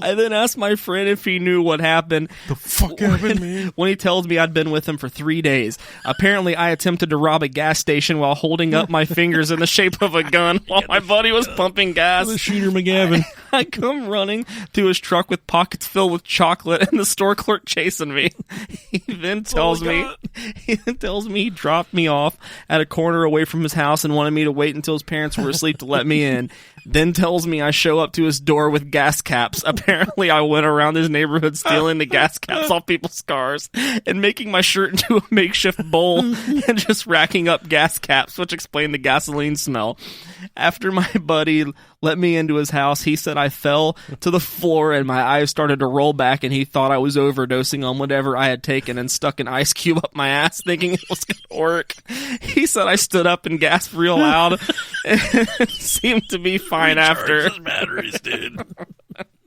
I then asked my friend if he knew what happened. The fuck happened, man? When he tells me I'd been with him for 3 days. Apparently, I attempted to rob a gas station while holding up my fingers in the shape of a gun while my buddy was pumping gas. The Shooter McGavin. I come running to his truck with pockets filled with chocolate and the store clerk chasing me. He then tells me he dropped me off at a corner away from his house and wanted me to wait until his parents were asleep to let me in. Then tells me I show up to his door with gas caps. Apparently, I went around his neighborhood stealing the gas caps off people's cars and making my shirt into a makeshift bowl and just racking up gas caps, which explained the gasoline smell. After my buddy let me into his house, he said I fell to the floor and my eyes started to roll back and he thought I was overdosing on whatever I had taken and stuck an ice cube up my ass thinking it was going to work. He said I stood up and gasped real loud and seemed to be fine after. His batteries, dude.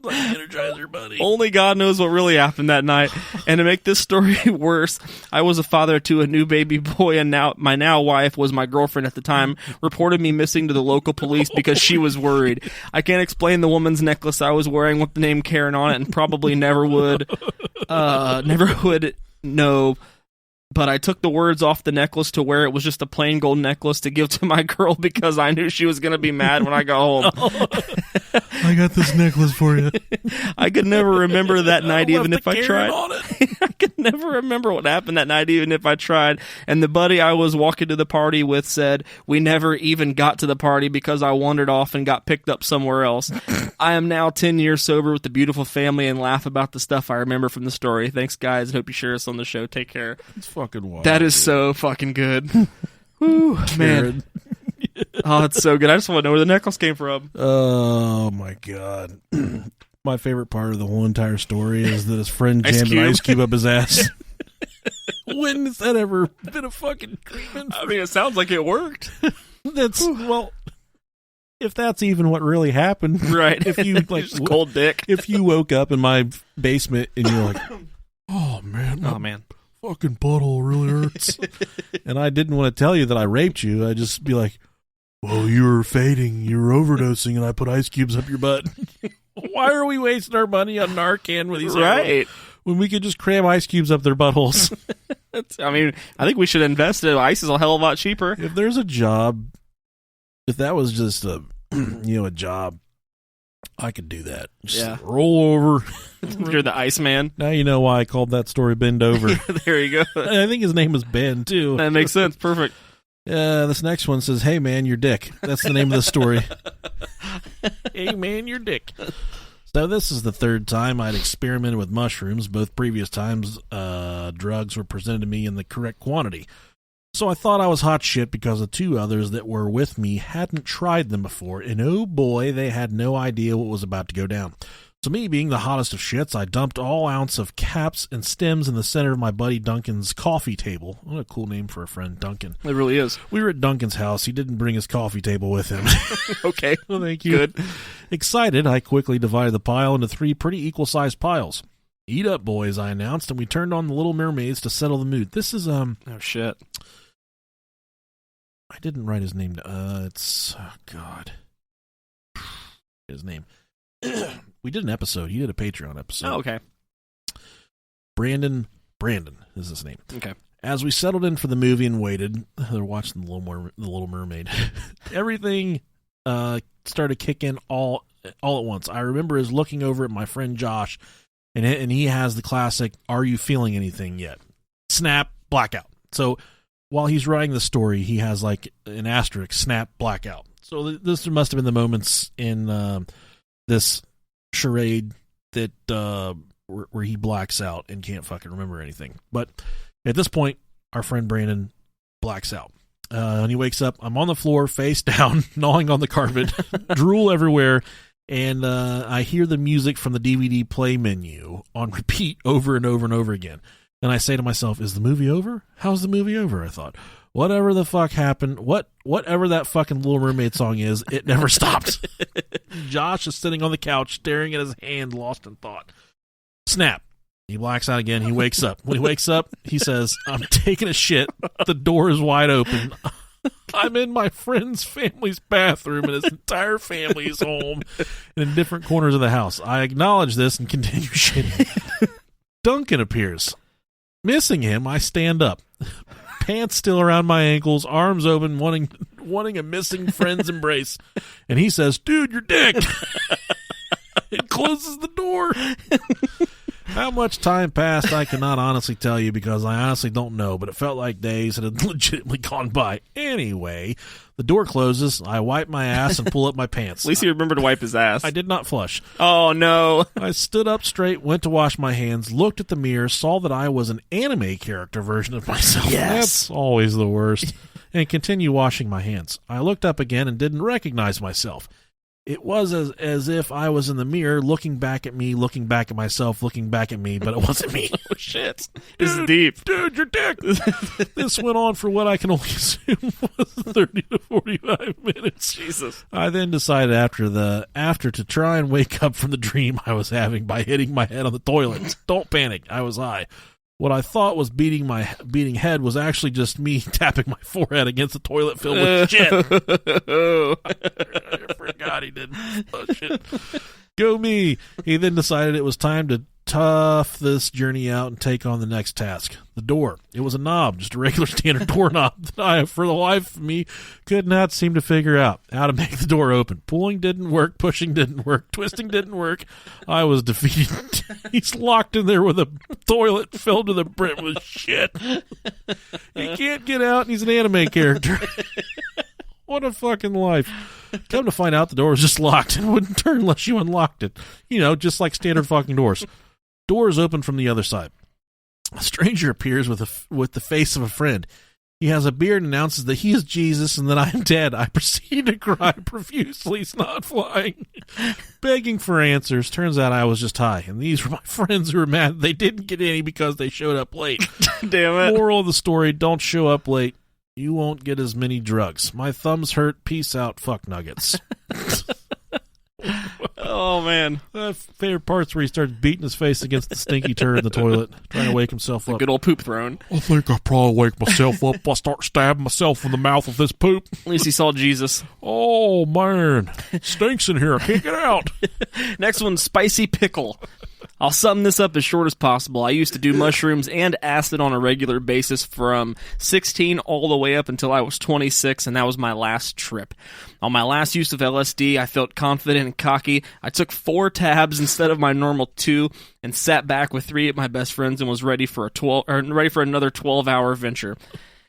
Like Energizer Buddy. Only God knows what really happened that night. And to make this story worse, I was a father to a new baby boy, and my now wife was my girlfriend at the time, reported me missing to the local police because she was worried. I can't explain the woman's necklace I was wearing with the name Karen on it, and probably never would know. But I took the words off the necklace to where it was just a plain gold necklace to give to my girl because I knew she was going to be mad when I got home. I got this necklace for you. I could never remember that night even if I tried. On it. I could never remember what happened that night even if I tried. And the buddy I was walking to the party with said, we never even got to the party because I wandered off and got picked up somewhere else. I am now 10 years sober with a beautiful family and laugh about the stuff I remember from the story. Thanks, guys. I hope you share us on the show. Take care. It's fucking wild. That is so fucking good. Woo, man. Oh, it's so good. I just want to know where the necklace came from. Oh, my God. My favorite part of the whole entire story is that his friend jammed an ice cube up his ass. When has that ever been a fucking treatment? I mean, it sounds like it worked. Well, if that's even what really happened. Right. If you, like, cold dick. If you woke up in my basement and you're like, oh, man. Fucking butthole really hurts. And I didn't want to tell you that I raped you. I'd just be like, well, you were fading, you were overdosing, and I put ice cubes up your butt. Why are we wasting our money on Narcan with these right when we could just cram ice cubes up their buttholes? I mean, I think we should invest in ice is a hell of a lot cheaper. If there's a job, if that was just a job, I could do that. Just roll over. You're the Iceman. Now you know why I called that story Bend Over. There you go. I think his name was Ben, too. That makes sense. Perfect. This next one says, hey, man, your dick. That's the name of the story. Hey, man, your dick. So this is the third time I'd experimented with mushrooms. Both previous times, drugs were presented to me in the correct quantity. So I thought I was hot shit because the 2 others that were with me hadn't tried them before, and oh boy, they had no idea what was about to go down. So me being the hottest of shits, I dumped all ounce of caps and stems in the center of my buddy Duncan's coffee table. What a cool name for a friend, Duncan. It really is. We were at Duncan's house. He didn't bring his coffee table with him. Okay. Well, thank you. Good. Excited, I quickly divided the pile into 3 pretty equal-sized piles. Eat up, boys, I announced, and we turned on the Little Mermaids to settle the mood. This is, Oh, shit. I didn't write his name. It's, oh, God. His name. We did an episode. He did a Patreon episode. Oh, okay. Brandon is his name. Okay. As we settled in for the movie and waited, they're watching the Little Mermaid. Everything started to kick in all at once. I remember us looking over at my friend Josh, and he has the classic, "Are you feeling anything yet?" Snap, blackout. So while he's writing the story, he has like an asterisk, snap, blackout. So this must have been the moments in this charade that where he blacks out and can't fucking remember anything. But at this point, our friend Brandon blacks out. When he wakes up, I'm on the floor, face down, gnawing on the carpet, drool everywhere, and I hear the music from the DVD play menu on repeat over and over and over again. And I say to myself, is the movie over? How's the movie over? I thought. Whatever the fuck happened, whatever that fucking Little Mermaid song is, it never stopped. Josh is sitting on the couch, staring at his hand, lost in thought. Snap. He blacks out again. He wakes up. When he wakes up, he says, I'm taking a shit. The door is wide open. I'm in my friend's family's bathroom, and his entire family is home and in different corners of the house. I acknowledge this and continue shitting. Duncan appears. Missing him, I stand up. Pants still around my ankles, arms open, wanting a missing friend's embrace. And he says, dude, your dick. It closes the door. How much time passed, I cannot honestly tell you because I honestly don't know, but it felt like days had legitimately gone by. Anyway, the door closes, I wipe my ass and pull up my pants. At least he remembered to wipe his ass. I did not flush. Oh, no. I stood up straight, went to wash my hands, looked at the mirror, saw that I was an anime character version of myself. Yes. That's always the worst. And continue washing my hands. I looked up again and didn't recognize myself. It was as if I was in the mirror, looking back at me, looking back at myself, looking back at me, but it wasn't me. Oh, shit. This is deep. Dude, your dick. This went on for what I can only assume was 30 to 45 minutes. Jesus. I then decided after to try and wake up from the dream I was having by hitting my head on the toilet. Don't panic. I was high. What I thought was beating head was actually just me tapping my forehead against the toilet filled with shit. I forgot he didn't flush it. Go me. He then decided it was time to tough this journey out and take on the next task. The door. It was a knob, just a regular standard doorknob that I, for the life of me, could not seem to figure out how to make the door open. Pulling didn't work, pushing didn't work, twisting didn't work. I was defeated. He's locked in there with a toilet filled to the brim with shit. He can't get out, and he's an anime character. What a fucking life. Come to find out, the door was just locked and wouldn't turn unless you unlocked it. You know, just like standard fucking doors. Doors open from the other side. A stranger appears with the face of a friend. He has a beard and announces that he is Jesus and that I am dead. I proceed to cry profusely, snot flying, begging for answers. Turns out I was just high, and these were my friends who were mad they didn't get any because they showed up late. Damn it. Moral of the story, don't show up late. You won't get as many drugs. My thumbs hurt. Peace out, fuck nuggets. Oh, man. Favorite parts where he starts beating his face against the stinky turd in the toilet, trying to wake himself up. Good old poop throne. I think I'll probably wake myself up if I start stabbing myself in the mouth with this poop. At least he saw Jesus. Oh, man. Stinks in here. I can't get out. Next one, spicy pickle. I'll sum this up as short as possible. I used to do mushrooms and acid on a regular basis from 16 all the way up until I was 26, and that was my last trip. On my last use of LSD, I felt confident and cocky. I took 4 tabs instead of my normal 2 and sat back with 3 of my best friends and was ready for another 12-hour venture.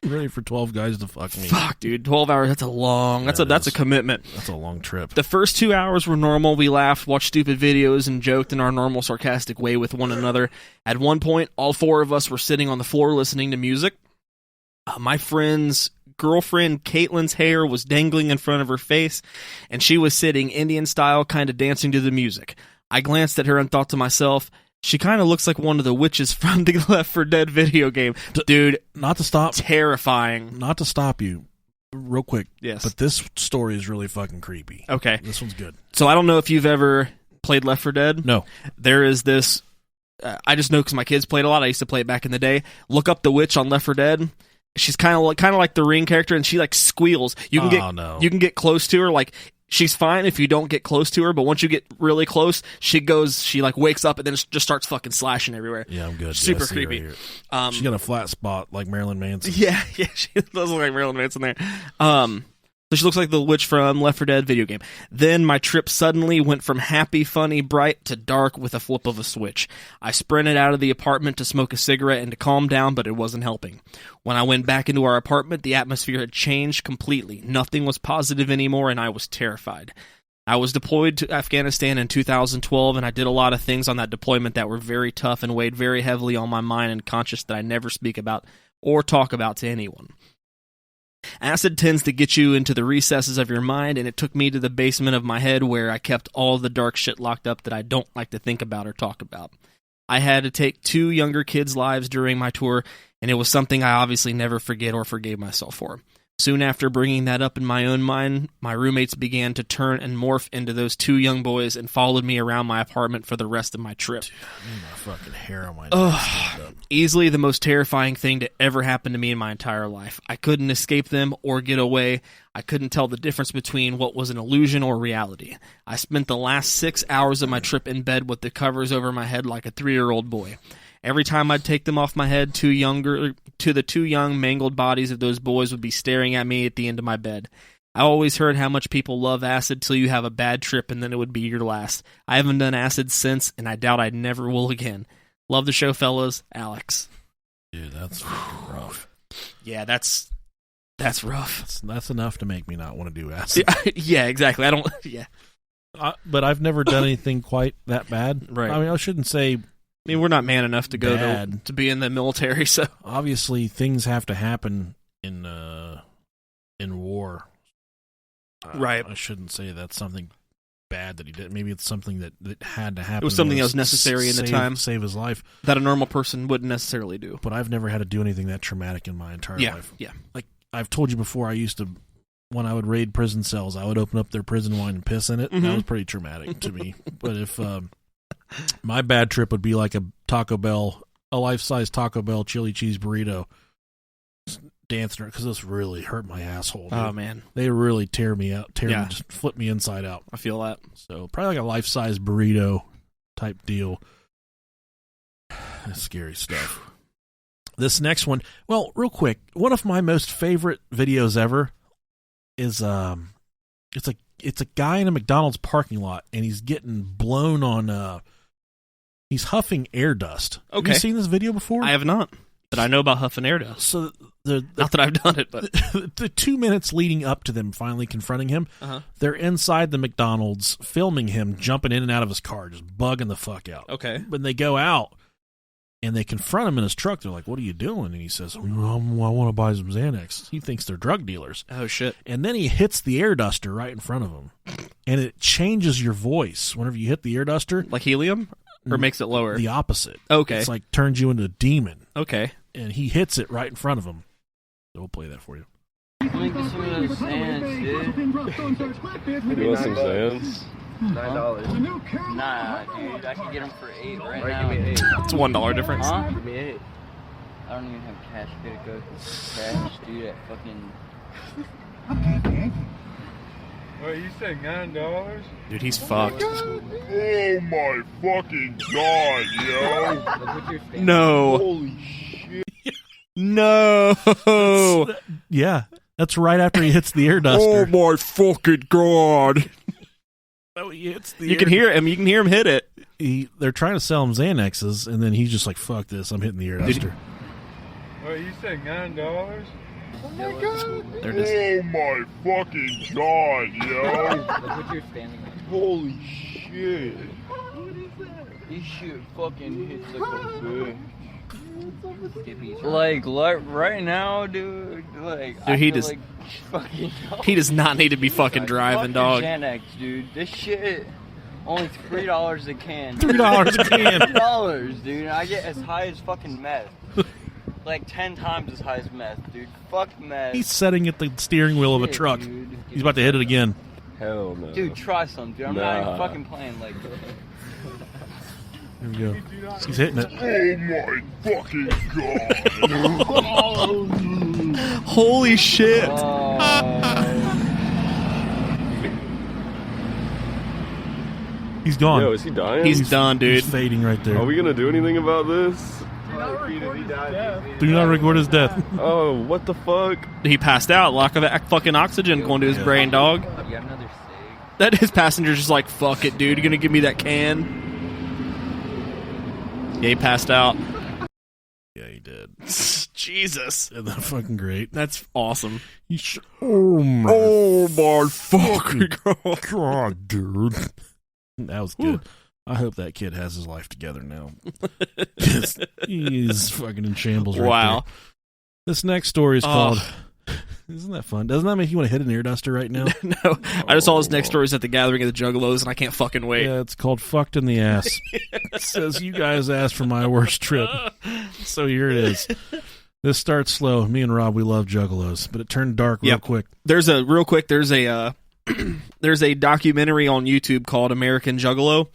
Ready for 12 guys to fuck me. Fuck, dude. 12 hours, that's a commitment. That's a long trip. The first 2 hours were normal. We laughed, watched stupid videos, and joked in our normal sarcastic way with one another. At one point, all 4 of us were sitting on the floor listening to music. My friend's girlfriend, Caitlin's hair was dangling in front of her face, and she was sitting Indian style, kind of dancing to the music. I glanced at her and thought to myself, she kind of looks like one of the witches from the Left 4 Dead video game. Dude, not to stop. Terrifying. Not to stop you. real quick. Yes. But this story is really fucking creepy. Okay. This one's good. So I don't know if you've ever played Left 4 Dead. No. There is this. I just know because my kids played a lot. I used to play it back in the day. Look up the witch on Left 4 Dead. She's kind of like the Ring character, and she like squeals. You can get close to her. Like she's fine if you don't get close to her, but once you get really close, she like wakes up and then just starts fucking slashing everywhere. Yeah, I'm good. Super creepy. Right, she got a flat spot like Marilyn Manson. Yeah, she does look like Marilyn Manson there. So she looks like the witch from Left 4 Dead video game. Then my trip suddenly went from happy, funny, bright to dark with a flip of a switch. I sprinted out of the apartment to smoke a cigarette and to calm down, but it wasn't helping. When I went back into our apartment, the atmosphere had changed completely. Nothing was positive anymore, and I was terrified. I was deployed to Afghanistan in 2012, and I did a lot of things on that deployment that were very tough and weighed very heavily on my mind and conscience that I never speak about or talk about to anyone. Acid tends to get you into the recesses of your mind, and it took me to the basement of my head where I kept all the dark shit locked up that I don't like to think about or talk about. I had to take 2 younger kids' lives during my tour, and it was something I obviously never forget or forgave myself for. Soon after bringing that up in my own mind, my roommates began to turn and morph into those 2 young boys and followed me around my apartment for the rest of my trip. Dude, I need my fucking hair on my neck. Easily the most terrifying thing to ever happen to me in my entire life. I couldn't escape them or get away. I couldn't tell the difference between what was an illusion or reality. I spent the last 6 hours of my trip in bed with the covers over my head like a 3-year-old boy. Every time I'd take them off my head, the 2 young, mangled bodies of those boys would be staring at me at the end of my bed. I always heard how much people love acid till you have a bad trip and then it would be your last. I haven't done acid since, and I doubt I never will again. Love the show, fellas. Alex. Dude, that's rough. Yeah, that's rough. That's enough to make me not want to do acid. Yeah, exactly. I don't. Yeah, but I've never done anything quite that bad. Right. I mean, I shouldn't say. I mean, we're not man enough to go to be in the military, so obviously things have to happen in war. Right. I shouldn't say that's something bad that he did. Maybe it's something that had to happen. It was something that was necessary in the time. Save his life. That a normal person wouldn't necessarily do. But I've never had to do anything that traumatic in my entire life. Yeah. Like I've told you before, I used to, when I would raid prison cells, I would open up their prison wine and piss in it. Mm-hmm. That was pretty traumatic to me. But if my bad trip would be like a life-size Taco Bell chili cheese burrito, dancing, because this really hurt my asshole. Dude. Oh man, they really tear me out, just flip me inside out. I feel that. So probably like a life-size burrito type deal. That's scary stuff. This next one, well, real quick, one of my most favorite videos ever is it's a guy in a McDonald's parking lot, and he's getting blown on. He's huffing air dust. Okay. Have you seen this video before? I have not, but I know about huffing air dust. So not that I've done it, but the 2 minutes leading up to them finally confronting him, they're inside the McDonald's filming him jumping in and out of his car, just bugging the fuck out. Okay. When they go out and they confront him in his truck, they're like, "What are you doing?" And he says, "I want to buy some Xanax." He thinks they're drug dealers. Oh shit! And then he hits the air duster right in front of him, and it changes your voice whenever you hit the air duster, like helium. Or makes it lower? The opposite. Okay. It's like turns you into a demon. Okay. And he hits it right in front of him. So we'll play that for you. Let me get some of those sands, dude. You want some sands? $9. Nah, dude. I can get them for $8 right now. Give me 8. It's $1 difference. Huh? Give me 8. I don't even have cash. I gotta go cash, dude, at fucking... What, you say $9? Dude, he's fucked. Oh my fucking god, yo! No. Holy shit. No. Yeah, that's right after he hits the air duster. Oh my fucking god. So he hits the You can hear him. You can hear him hit it. They're trying to sell him Xanaxes, and then he's just like, "Fuck this! I'm hitting the air duster." What, you say $9? Oh my god! There it is. Oh my fucking god, yo! Look what you're standing on. Holy shit! This shit fucking hits like a bitch. Like right now, dude. Like, Dude, he I feel just like fucking. He does not need to be fucking driving, dog. Xanax, dude. This shit only $3 a can. $3 a can. $3, dude. I get as high as fucking meth. like 10 times as high as meth, dude. Fuck meth. He's sitting at the steering wheel of a Shit, truck. dude. He's about to hit it again. Hell no. Dude, try some, dude. I'm not even fucking playing. Like, Here we go. He's hitting it. Oh my fucking god. Holy shit! He's gone. Yo, is he dying? He's done, dude. He's fading right there. Are we gonna do anything about this? Do not record his death. Oh, what the fuck? He passed out. Lack of fucking oxygen going to his brain, dog. you got another cig? That his passenger's just like, fuck it, dude. You gonna give me that can? Yeah, he passed out. Yeah, he did. Jesus. Isn't that fucking great? That's awesome. Oh my fucking god, dude. That was good. I hope that kid has his life together now. He's fucking in shambles right Wow. there. This next story is called... Isn't that fun? Doesn't that make you want to hit an air duster right now? No. I just saw his next stories at the gathering of the Juggalos, and I can't fucking wait. Yeah, it's called Fucked in the Ass. It says, you guys asked for my worst trip. So here it is. This starts slow. Me and Rob, we love Juggalos, but it turned dark real quick. There's a there's a documentary on YouTube called American Juggalo.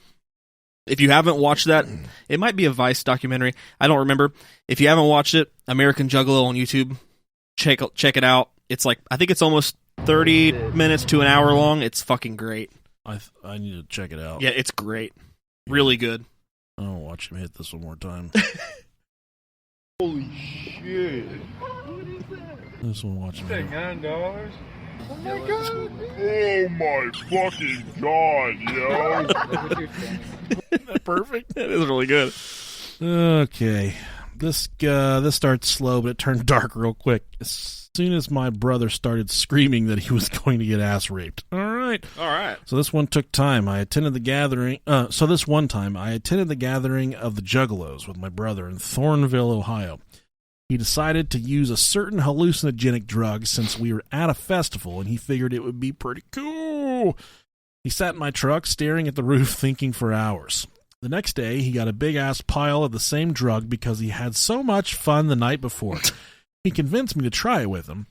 If you haven't watched that, it might be a Vice documentary. I don't remember. If you haven't watched it, American Juggalo on YouTube, check it out. It's like, I think it's almost 30 minutes to an hour long. It's fucking great. I need to check it out. Yeah, it's great. Really good. I want to watch him hit this one more time. Holy shit. This one, watch him hit it. $9? Oh my fucking god, yo. Isn't that perfect? That is really good. Okay. This starts slow, but it turned dark real quick. As soon as my brother started screaming that he was going to get ass raped. All right. So this one took time. I attended the gathering. This one time, I attended the gathering of the Juggalos with my brother in Thornville, Ohio. He decided to use a certain hallucinogenic drug since we were at a festival, and he figured it would be pretty cool. He sat in my truck staring at the roof thinking for hours. The next day, he got a big-ass pile of the same drug because he had so much fun the night before. He convinced me to try it with him.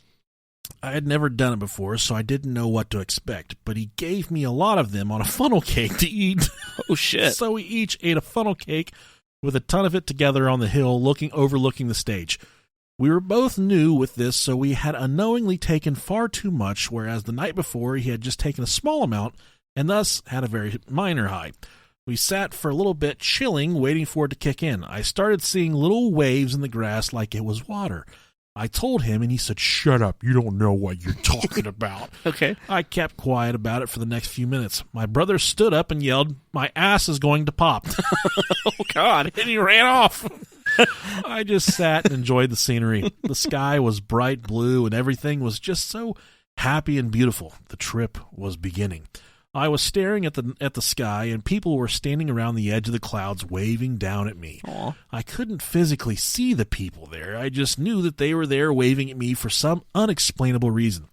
I had never done it before, so I didn't know what to expect, but he gave me a lot of them on a funnel cake to eat. Oh, shit. So we each ate a funnel cake with a ton of it together on the hill overlooking the stage. We were both new with this, so we had unknowingly taken far too much, whereas the night before he had just taken a small amount and thus had a very minor high. We sat for a little bit chilling, waiting for it to kick in. I started seeing little waves in the grass like it was water. I told him, and he said, "Shut up, you don't know what you're talking about." Okay. I kept quiet about it for the next few minutes. My brother stood up and yelled, "My ass is going to pop." Oh, God. And he ran off. I just sat and enjoyed the scenery. The sky was bright blue, and everything was just so happy and beautiful. The trip was beginning. I was staring at the sky, and people were standing around the edge of the clouds waving down at me. Aww. I couldn't physically see the people there. I just knew that they were there waving at me for some unexplainable reason.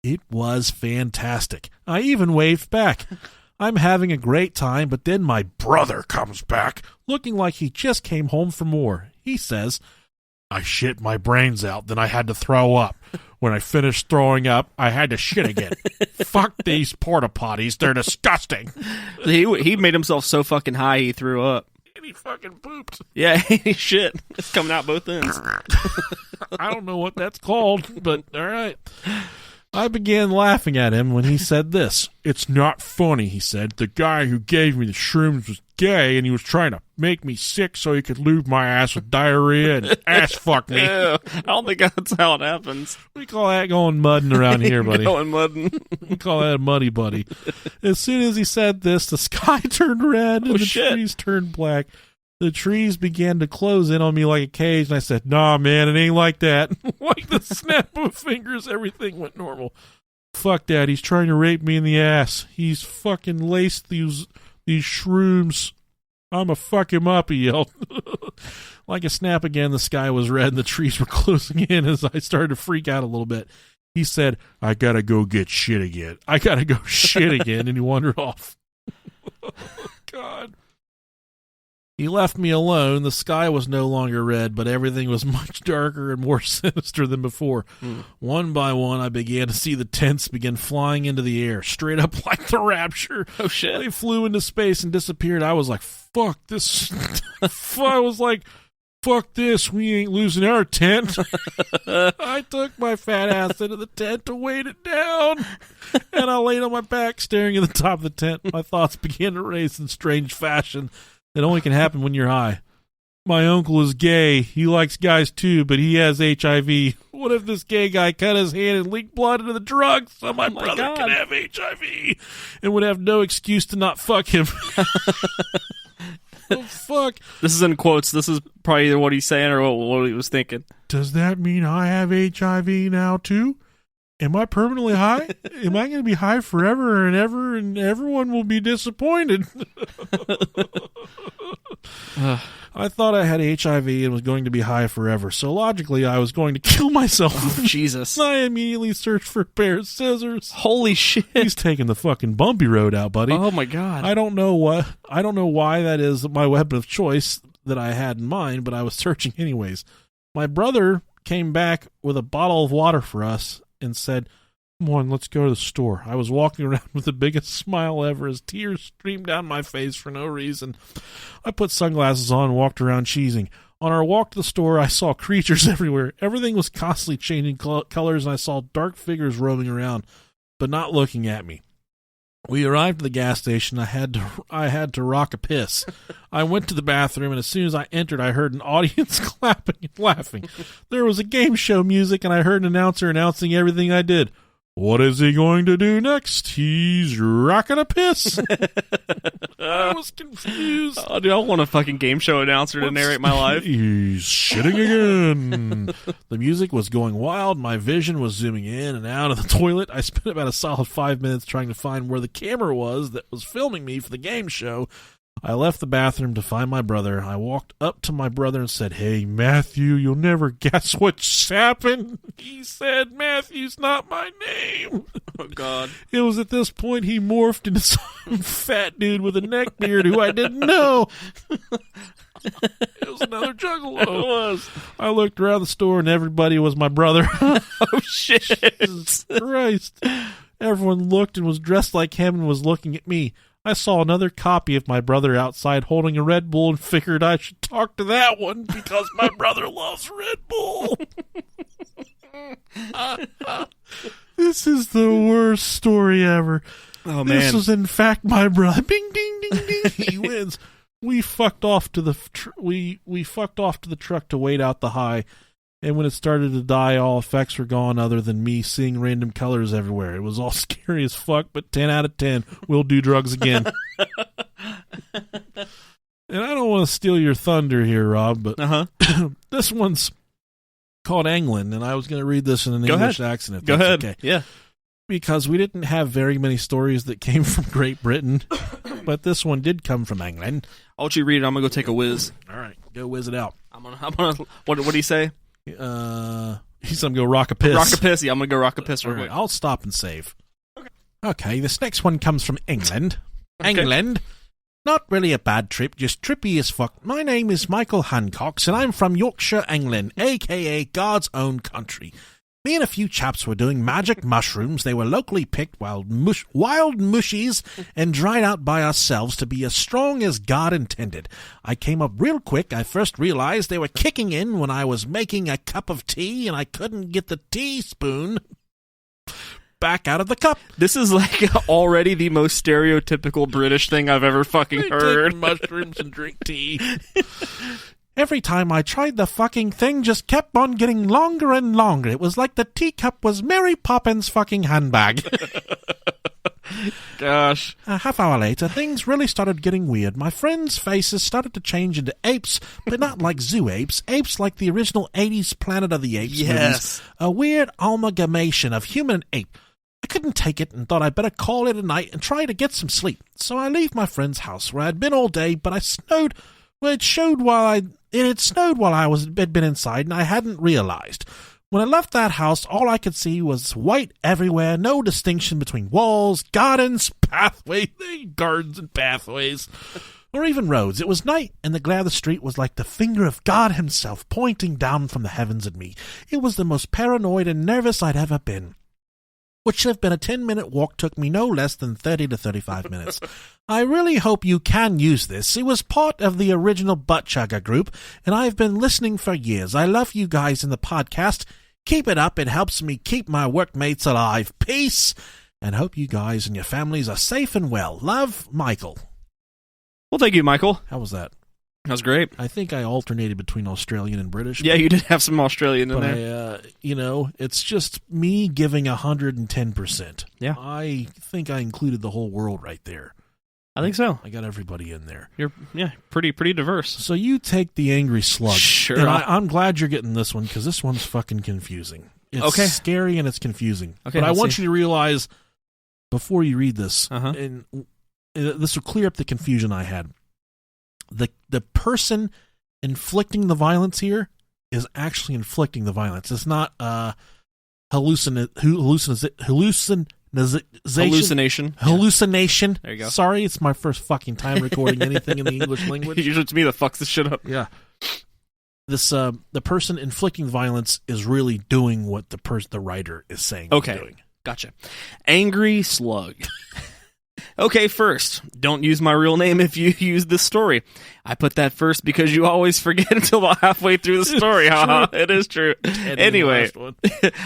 It was fantastic. I even waved back. I'm having a great time, but then my brother comes back, looking like he just came home from war. He says, "I shit my brains out, then I had to throw up. When I finished throwing up, I had to shit again. Fuck these porta potties, they're disgusting." He made himself so fucking high he threw up. And he fucking pooped. Yeah, shit. It's coming out both ends. I don't know what that's called, but all right. I began laughing at him when he said this. "It's not funny," he said. "The guy who gave me the shrooms was gay, and he was trying to make me sick so he could lube my ass with diarrhea and ass fuck me." Ew, I don't think that's how it happens. We call that going mudding around here, buddy. Going mudding. We call that a muddy buddy. As soon as he said this, the sky turned red and the trees turned black. The trees began to close in on me like a cage, and I said, "Nah, man, it ain't like that." Like the snap of fingers, everything went normal. "Fuck that, he's trying to rape me in the ass. He's fucking laced these shrooms. I'ma fuck him up," he yelled. Like a snap again, the sky was red and the trees were closing in as I started to freak out a little bit. He said, "I gotta go get shit again. I gotta go shit again," and he wandered off. Oh, God. He left me alone. The sky was no longer red, but everything was much darker and more sinister than before. One by one, I began to see the tents begin flying into the air, straight up like the Rapture. Oh, shit. They flew into space and disappeared. I was like, fuck this. I was like, fuck this. We ain't losing our tent. I took my fat ass into the tent to weight it down, and I laid on my back staring at the top of the tent. My thoughts began to race in strange fashion. It only can happen when you're high. My uncle is gay. He likes guys too, but he has HIV. What if this gay guy cut his hand and leaked blood into the drugs so my brother could have HIV and would have no excuse to not fuck him? Oh, fuck. This is in quotes. This is probably either what he's saying or what he was thinking. Does that mean I have HIV now too? Am I permanently high? Am I going to be high forever and ever, and everyone will be disappointed? I thought I had HIV and was going to be high forever, so logically I was going to kill myself. Oh, Jesus. I immediately searched for a pair of scissors. Holy shit. He's taking the fucking bumpy road out, buddy. Oh, my God. I don't know why that is my weapon of choice that I had in mind, but I was searching anyways. My brother came back with a bottle of water for us and said, "Come on, let's go to the store." I was walking around with the biggest smile ever as tears streamed down my face for no reason. I put sunglasses on and walked around cheesing. On our walk to the store, I saw creatures everywhere. Everything was constantly changing colors, and I saw dark figures roaming around, but not looking at me. We arrived at the gas station. I had to rock a piss. I went to the bathroom, and as soon as I entered, I heard an audience clapping and laughing. There was a game show music, and I heard an announcer announcing everything I did. What is he going to do next? He's rocking a piss. I was confused. Oh, dude, I want a fucking game show announcer to narrate my life. He's shitting again. The music was going wild. My vision was zooming in and out of the toilet. I spent about a solid 5 minutes trying to find where the camera was that was filming me for the game show. I left the bathroom to find my brother. I walked up to my brother and said, "Hey, Matthew, you'll never guess what's happened." He said, "Matthew's not my name." Oh, God. It was at this point he morphed into some fat dude with a neck beard who I didn't know. It was another juggalo. It was. I looked around the store and everybody was my brother. Oh, shit. Jesus Christ. Everyone looked and was dressed like him and was looking at me. I saw another copy of my brother outside holding a Red Bull and figured I should talk to that one because my brother loves Red Bull. This is the worst story ever. Oh, man. This was in fact my brother. Bing, ding, ding, ding. He wins. We fucked off to the we fucked off to the truck to wait out the high. And when it started to die, all effects were gone other than me seeing random colors everywhere. It was all scary as fuck, but 10 out of 10, we'll do drugs again. And I don't want to steal your thunder here, Rob, but this one's called England, and I was going to read this in an English accent. Go ahead. Okay. Yeah. Because we didn't have very many stories that came from Great Britain, but this one did come from England. I'll let you read it. I'm going to go take a whiz. All right, go whiz it out. I'm gonna what did he say? He said I'm going to rock a piss. Rock a piss. Yeah, I'm going to go rock a piss real quick. I'll stop and save. Okay, this next one comes from England. Okay. England. Not really a bad trip, just trippy as fuck. My name is Michael Hancox, and I'm from Yorkshire, England, a.k.a. God's own country. Me and a few chaps were doing magic mushrooms. They were locally picked wild mushies and dried out by ourselves to be as strong as God intended. I came up real quick. I first realized they were kicking in when I was making a cup of tea and I couldn't get the teaspoon back out of the cup. This is like already the most stereotypical British thing I've ever fucking heard. Take mushrooms and drink tea. Every time I tried, the fucking thing just kept on getting longer and longer. It was like the teacup was Mary Poppins' fucking handbag. Gosh. A half hour later, things really started getting weird. My friends' faces started to change into apes, but not like zoo apes. Apes like the original 80s Planet of the Apes movies. A weird amalgamation of human and ape. I couldn't take it and thought I'd better call it a night and try to get some sleep. So I leave my friend's house where I'd been all day, but it snowed while I had been inside and I hadn't realized. When I left that house, all I could see was white everywhere, no distinction between walls, gardens, pathways, gardens and pathways. or even roads. It was night, and the glare of the street was like the finger of God himself pointing down from the heavens at me. It was the most paranoid and nervous I'd ever been. What should have been a 10-minute walk took me no less than 30 to 35 minutes. I really hope you can use this. It was part of the original Butt Chugger group, and I've been listening for years. I love you guys in the podcast. Keep it up. It helps me keep my workmates alive. Peace, and hope you guys and your families are safe and well. Love, Michael. Well, thank you, Michael. How was that? That was great. I think I alternated between Australian and British. Yeah, you did have some Australian in but there. It's just me giving 110%. Yeah. I think I included the whole world right there. I think so. I got everybody in there. You're pretty diverse. So you take the angry slug. Sure. And I'm glad you're getting this one because this one's fucking confusing. It's Okay. scary and it's confusing. Okay, but I let's want see. you to realize before you read this, Uh-huh. and this will clear up the confusion I had. The person inflicting the violence here is actually inflicting the violence. It's not hallucination. Hallucination. There you go. Sorry, it's my first fucking time recording anything in the English language. Usually it's me that fucks this shit up. Yeah. This the person inflicting violence is really doing what the writer is saying. Okay. He's doing. Gotcha. Angry Slug. Okay, first, don't use my real name if you use this story. I put that first because you always forget until about halfway through the story. It is true. Anyway,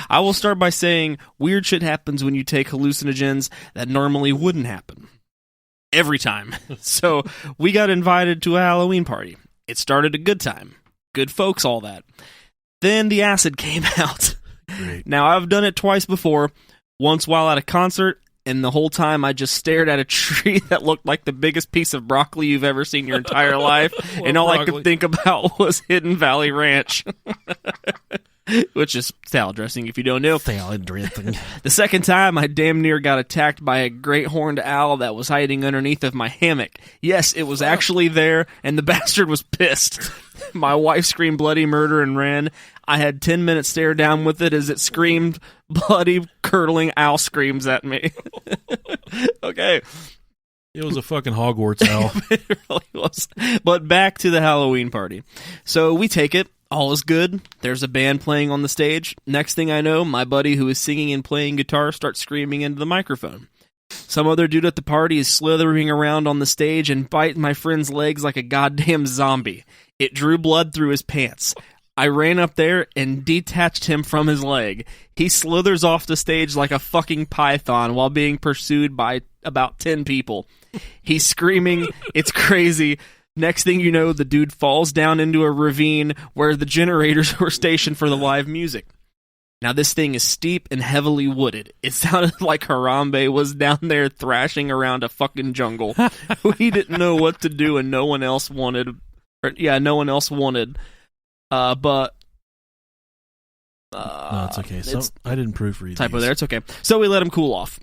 I will start by saying weird shit happens when you take hallucinogens that normally wouldn't happen. Every time. So we got invited to a Halloween party. It started a good time. Good folks, all that. Then the acid came out. Great. Now, I've done it twice before. Once while at a concert, and the whole time I just stared at a tree that looked like the biggest piece of broccoli you've ever seen in your entire life, and all I could think about was Hidden Valley Ranch. Which is salad dressing, if you don't know. Salad dressing. The second time, I damn near got attacked by a great horned owl that was hiding underneath of my hammock. Yes, it was actually there, and the bastard was pissed. My wife screamed bloody murder and ran. I had 10 minutes stare down with it as it screamed bloody, curdling owl screams at me. Okay. It was a fucking Hogwarts owl. It really was. But back to the Halloween party. So we take it. All is good. There's a band playing on the stage. Next thing I know, my buddy who is singing and playing guitar starts screaming into the microphone. Some other dude at the party is slithering around on the stage and biting my friend's legs like a goddamn zombie. It drew blood through his pants. I ran up there and detached him from his leg. He slithers off the stage like a fucking python while being pursued by about 10 people. He's screaming. It's crazy. Next thing you know, the dude falls down into a ravine where the generators were stationed for the live music. Now, this thing is steep and heavily wooded. It sounded like Harambe was down there thrashing around a fucking jungle. We didn't know what to do, and no one else wanted. No, it's okay. So I didn't proofread typo these. there. It's okay. So we let him cool off.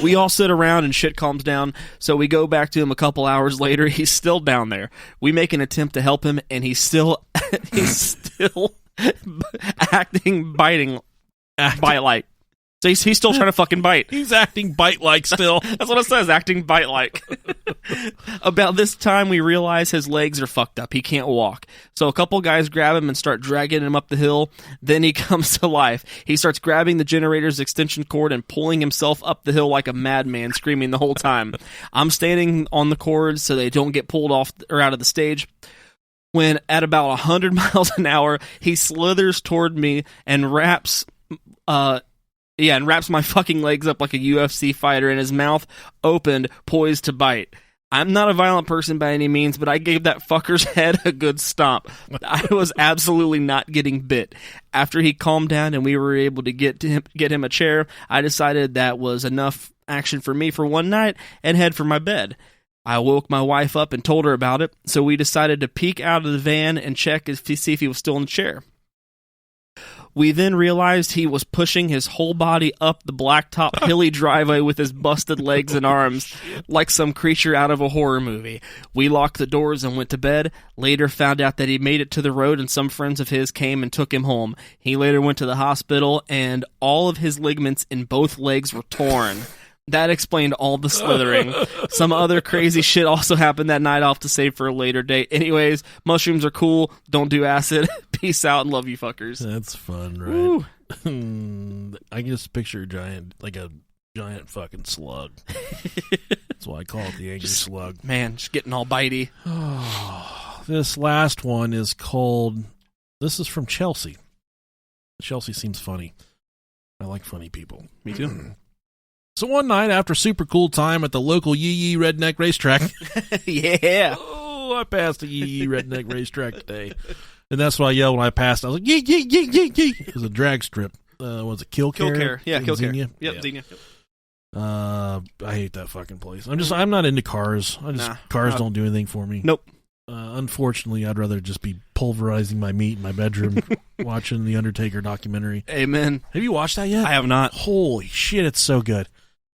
We all sit around and shit calms down, so we go back to him a couple hours later. He's still down there. We make an attempt to help him, and he's still acting bite-like. So he's still trying to fucking bite. He's acting bite-like still. That's what it says, acting bite-like. About this time, we realize his legs are fucked up. He can't walk. So a couple guys grab him and start dragging him up the hill. Then he comes to life. He starts grabbing the generator's extension cord and pulling himself up the hill like a madman, screaming the whole time. I'm standing on the cords so they don't get pulled off or out of the stage. When at about 100 miles an hour, he slithers toward me and wraps my fucking legs up like a UFC fighter, and his mouth opened, poised to bite. I'm not a violent person by any means, but I gave that fucker's head a good stomp. I was absolutely not getting bit. After he calmed down and we were able to get him a chair, I decided that was enough action for me for one night and head for my bed. I woke my wife up and told her about it, so we decided to peek out of the van and check to see if he was still in the chair. We then realized he was pushing his whole body up the blacktop hilly driveway with his busted legs and arms, like some creature out of a horror movie. We locked the doors and went to bed. Later found out that he made it to the road and some friends of his came and took him home. He later went to the hospital and all of his ligaments in both legs were torn. That explained all the slithering. Some other crazy shit also happened that night. I'll have to save for a later date. Anyways, mushrooms are cool. Don't do acid. Peace out and love you fuckers. That's fun, right? Woo. I can just picture a giant fucking slug. That's why I call it the angry slug. Man, just getting all bitey. This last one is called... This is from Chelsea. Chelsea seems funny. I like funny people. Me too. So one night after super cool time at the local Yee Redneck Racetrack... Yeah. Oh, I passed the Yee Redneck Racetrack today. And that's why I yelled when I passed. I was like, yee, yee, yee, yee, yee. It was a drag strip. Was it Kill Care? Yeah, Kill Care. Xenia? Yep, Yeah. Xenia. I hate that fucking place. I'm not into cars. Cars don't do anything for me. Nope. Unfortunately, I'd rather just be pulverizing my meat in my bedroom watching the Undertaker documentary. Amen. Have you watched that yet? I have not. Holy shit, it's so good.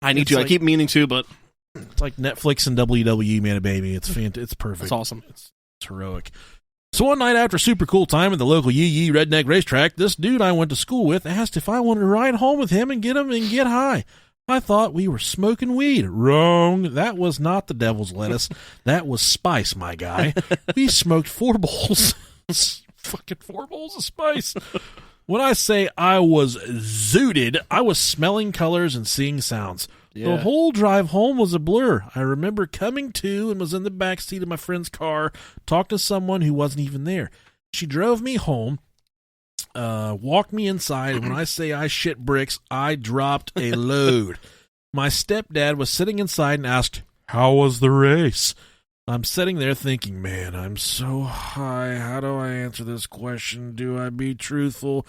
I need to. Like, I keep meaning to, but it's like Netflix and WWE made a baby. It's it's perfect. it's awesome. It's heroic. So one night after super cool time at the local Yee Redneck Racetrack, this dude I went to school with asked if I wanted to ride home with him and get high. I thought we were smoking weed. Wrong. That was not the devil's lettuce. That was spice, my guy. We smoked 4 bowls. Fucking 4 bowls of spice. When I say I was zooted, I was smelling colors and seeing sounds. Yeah. The whole drive home was a blur. I remember coming to and was in the back seat of my friend's car, talked to someone who wasn't even there. She drove me home, walked me inside, and when I say I shit bricks, I dropped a load. My stepdad was sitting inside and asked, "How was the race?" I'm sitting there thinking, man, I'm so high. How do I answer this question? Do I be truthful?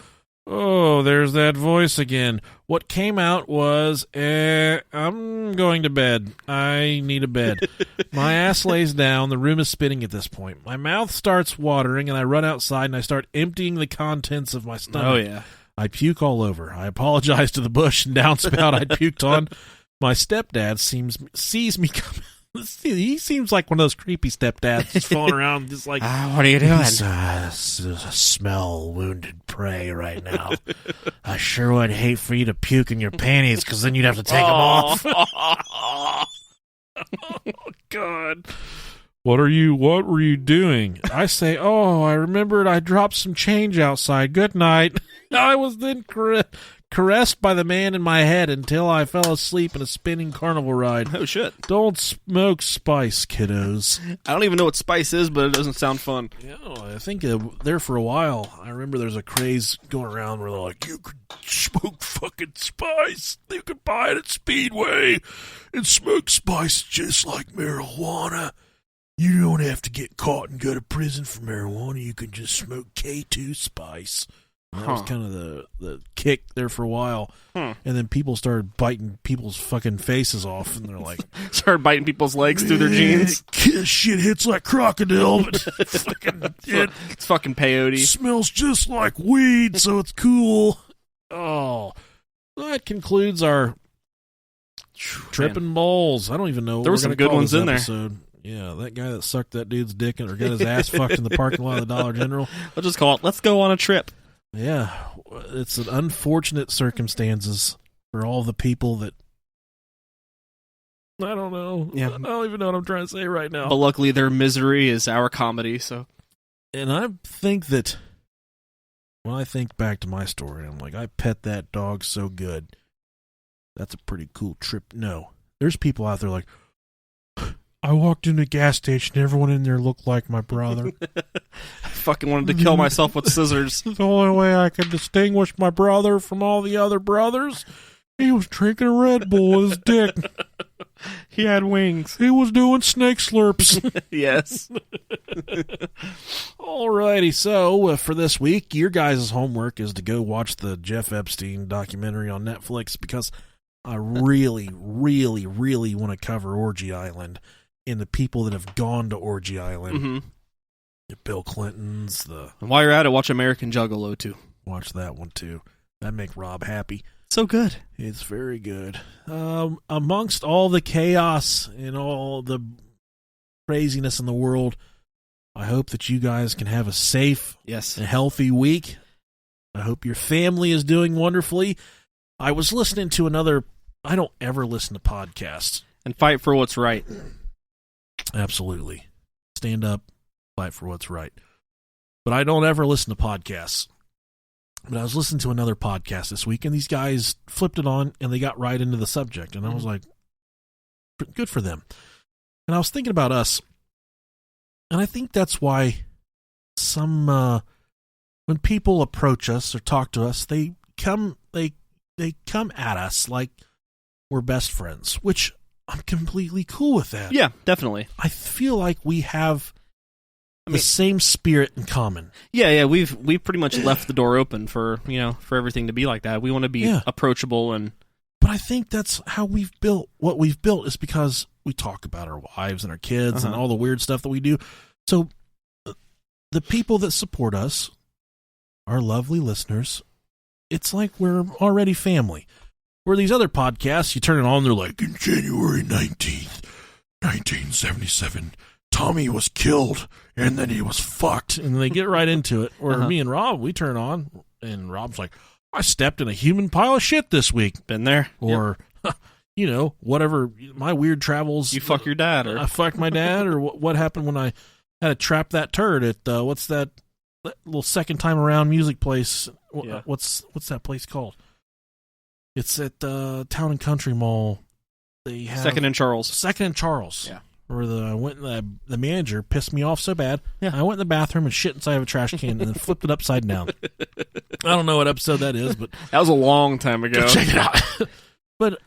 Oh, there's that voice again. What came out was, I'm going to bed. I need a bed. My ass lays down. The room is spinning at this point. My mouth starts watering, and I run outside, and I start emptying the contents of my stomach. Oh, yeah. I puke all over. I apologize to the bush and downspout I'd puked on. My stepdad sees me coming. He seems like one of those creepy stepdads just falling around just like, what are you doing? Smell wounded prey right now. I sure would hate for you to puke in your panties because then you'd have to take them off. Oh, God. What were you doing? I say, I remembered I dropped some change outside. Good night. I was then caressed by the man in my head until I fell asleep in a spinning carnival ride. Oh, shit. Don't smoke spice, kiddos. I don't even know what spice is, but it doesn't sound fun. Yeah, I think there for a while, I remember there's a craze going around where they're like, you could smoke fucking spice. You could buy it at Speedway and smoke spice just like marijuana. You don't have to get caught and go to prison for marijuana. You can just smoke K2 spice. That was kind of the kick there for a while. And then people started biting people's fucking faces off, and they're like... Started biting people's legs through their jeans. Shit hits like crocodile, but fucking it's fucking peyote. Smells just like weed, so it's cool. Oh. That concludes our tripping balls. I don't even know what there were some good ones in there. Yeah, that guy that sucked that dude's dick or got his ass fucked in the parking lot of the Dollar General. I'll just call it, let's go on a trip. Yeah, it's an unfortunate circumstances for all the people that... I don't know. Yeah. I don't even know what I'm trying to say right now. But luckily their misery is our comedy, so... And I think that... When I think back to my story, I'm like, I pet that dog so good. That's a pretty cool trip. No. There's people out there like... I walked into a gas station. Everyone in there looked like my brother. I fucking wanted to kill myself with scissors. The only way I could distinguish my brother from all the other brothers, he was drinking a Red Bull with his dick. He had wings. He was doing snake slurps. Yes. Alrighty, so for this week, your guys' homework is to go watch the Jeff Epstein documentary on Netflix because I really, really, really want to cover Orgy Island and the people that have gone to Orgy Island. Mm-hmm. The Bill Clintons, And while you're at it, watch American Juggalo, too. watch that one too. That'd make Rob happy. So good. It's very good. Amongst all the chaos and all the craziness in the world, I hope that you guys can have a safe Yes. and healthy week. I hope your family is doing wonderfully. I was listening to another I don't ever listen to podcasts. And fight for what's right. Absolutely. Stand up, fight for what's right. But I don't ever listen to podcasts. But I was listening to another podcast this week, and these guys flipped it on, and they got right into the subject. And I was like, good for them. And I was thinking about us, and I think that's why when people approach us or talk to us, they come at us like we're best friends, which I'm completely cool with that. Yeah, definitely. I feel like we have the same spirit in common. Yeah, we've pretty much left the door open for everything to be like that. We want to be approachable But I think that's how we've built what we've built, is because we talk about our wives and our kids and all the weird stuff that we do. So the people that support us, our lovely listeners, it's like we're already family. Where these other podcasts, you turn it on, they're like, in January 19th, 1977, Tommy was killed, and then he was fucked. And they get right into it. Or me and Rob, we turn on, and Rob's like, I stepped in a human pile of shit this week. Been there. Or, whatever, my weird travels. You fuck your dad. Or I fucked my dad, or what happened when I had to trap that turd at, what's that little second time around music place? Yeah. What's that place called? It's at Town and Country Mall. They have Second and Charles. Second and Charles. Yeah. Where the manager pissed me off so bad. Yeah. I went in the bathroom and shit inside of a trash can and then flipped it upside down. I don't know what episode that is, but that was a long time ago. Check it out. But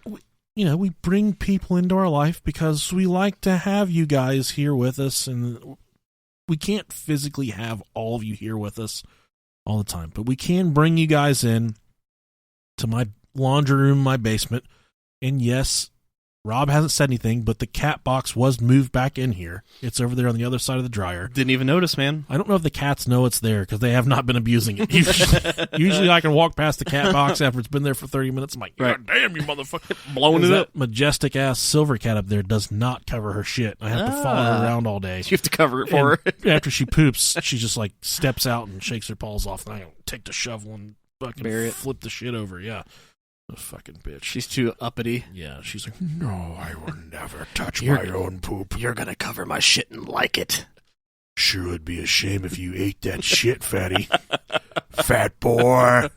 we bring people into our life because we like to have you guys here with us, and we can't physically have all of you here with us all the time, but we can bring you guys in to my laundry room, my basement, and yes, Rob hasn't said anything, but the cat box was moved back in here. It's over there on the other side of the dryer. Didn't even notice, man. I don't know if the cats know it's there because they have not been abusing it. Usually I can walk past the cat box after it's been there for 30 minutes. I'm like, God damn, you motherfucker. Blowing it up. Majestic-ass silver cat up there does not cover her shit. I have to follow her around all day. You have to cover it for her. After she poops, she just like steps out and shakes her paws off, and I take the shovel and fucking flip the shit over. Yeah. A fucking bitch. She's too uppity. Yeah, she's like, no, I will never touch my own poop. You're gonna cover my shit and like it. Sure would be a shame if you ate that shit, fatty. Fat boy.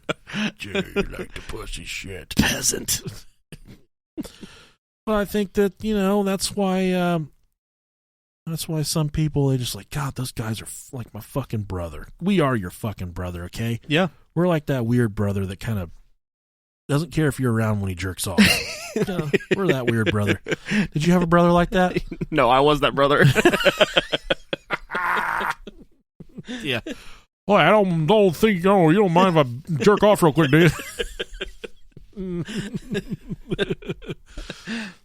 Gee, you like the pussy shit. Peasant. But I think that, that's why some people, they just like, God, those guys are like my fucking brother. We are your fucking brother, okay? Yeah. We're like that weird brother that kind of doesn't care if you're around when he jerks off. We're that weird brother. Did you have a brother like that? No, I was that brother. Yeah. Well, I don't think you don't mind if I jerk off real quick, do you?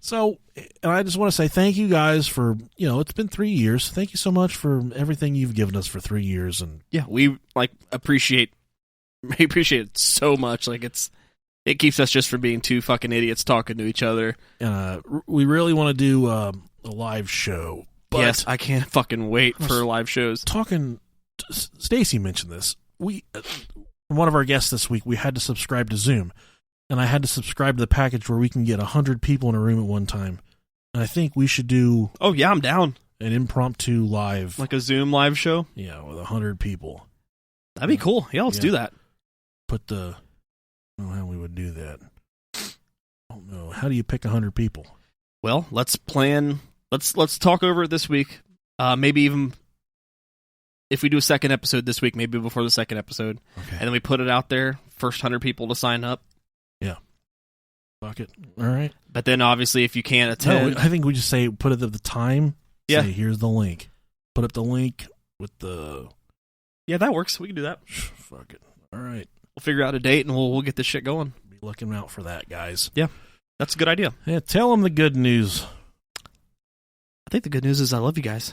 So, and I just want to say thank you guys for, it's been 3 years. Thank you so much for everything you've given us for 3 years. And yeah, we appreciate it so much. Like it keeps us just from being two fucking idiots talking to each other. We really want to do a live show. But yes, I can't fucking wait for live shows. Stacy mentioned this. One of our guests this week, we had to subscribe to Zoom. And I had to subscribe to the package where we can get 100 people in a room at one time. And I think we should do... Oh, yeah, I'm down. An impromptu live... Like a Zoom live show? Yeah, with 100 people. That'd be cool. Yeah, let's do that. I don't know how we would do that. I don't know. How do you pick 100 people? Well, let's plan... Let's talk over it this week. Maybe even... If we do a second episode this week, maybe before the second episode. Okay. And then we put it out there. First 100 people to sign up. Yeah. Fuck it. All right. But then obviously if you can't attend... No, I think we just say, put it at the time. Yeah. Say, here's the link. Put up the link with the... Yeah, that works. We can do that. Fuck it. All right. We'll figure out a date and we'll get this shit going. Be looking out for that, guys. Yeah. That's a good idea. Yeah, tell them the good news. I think the good news is I love you guys.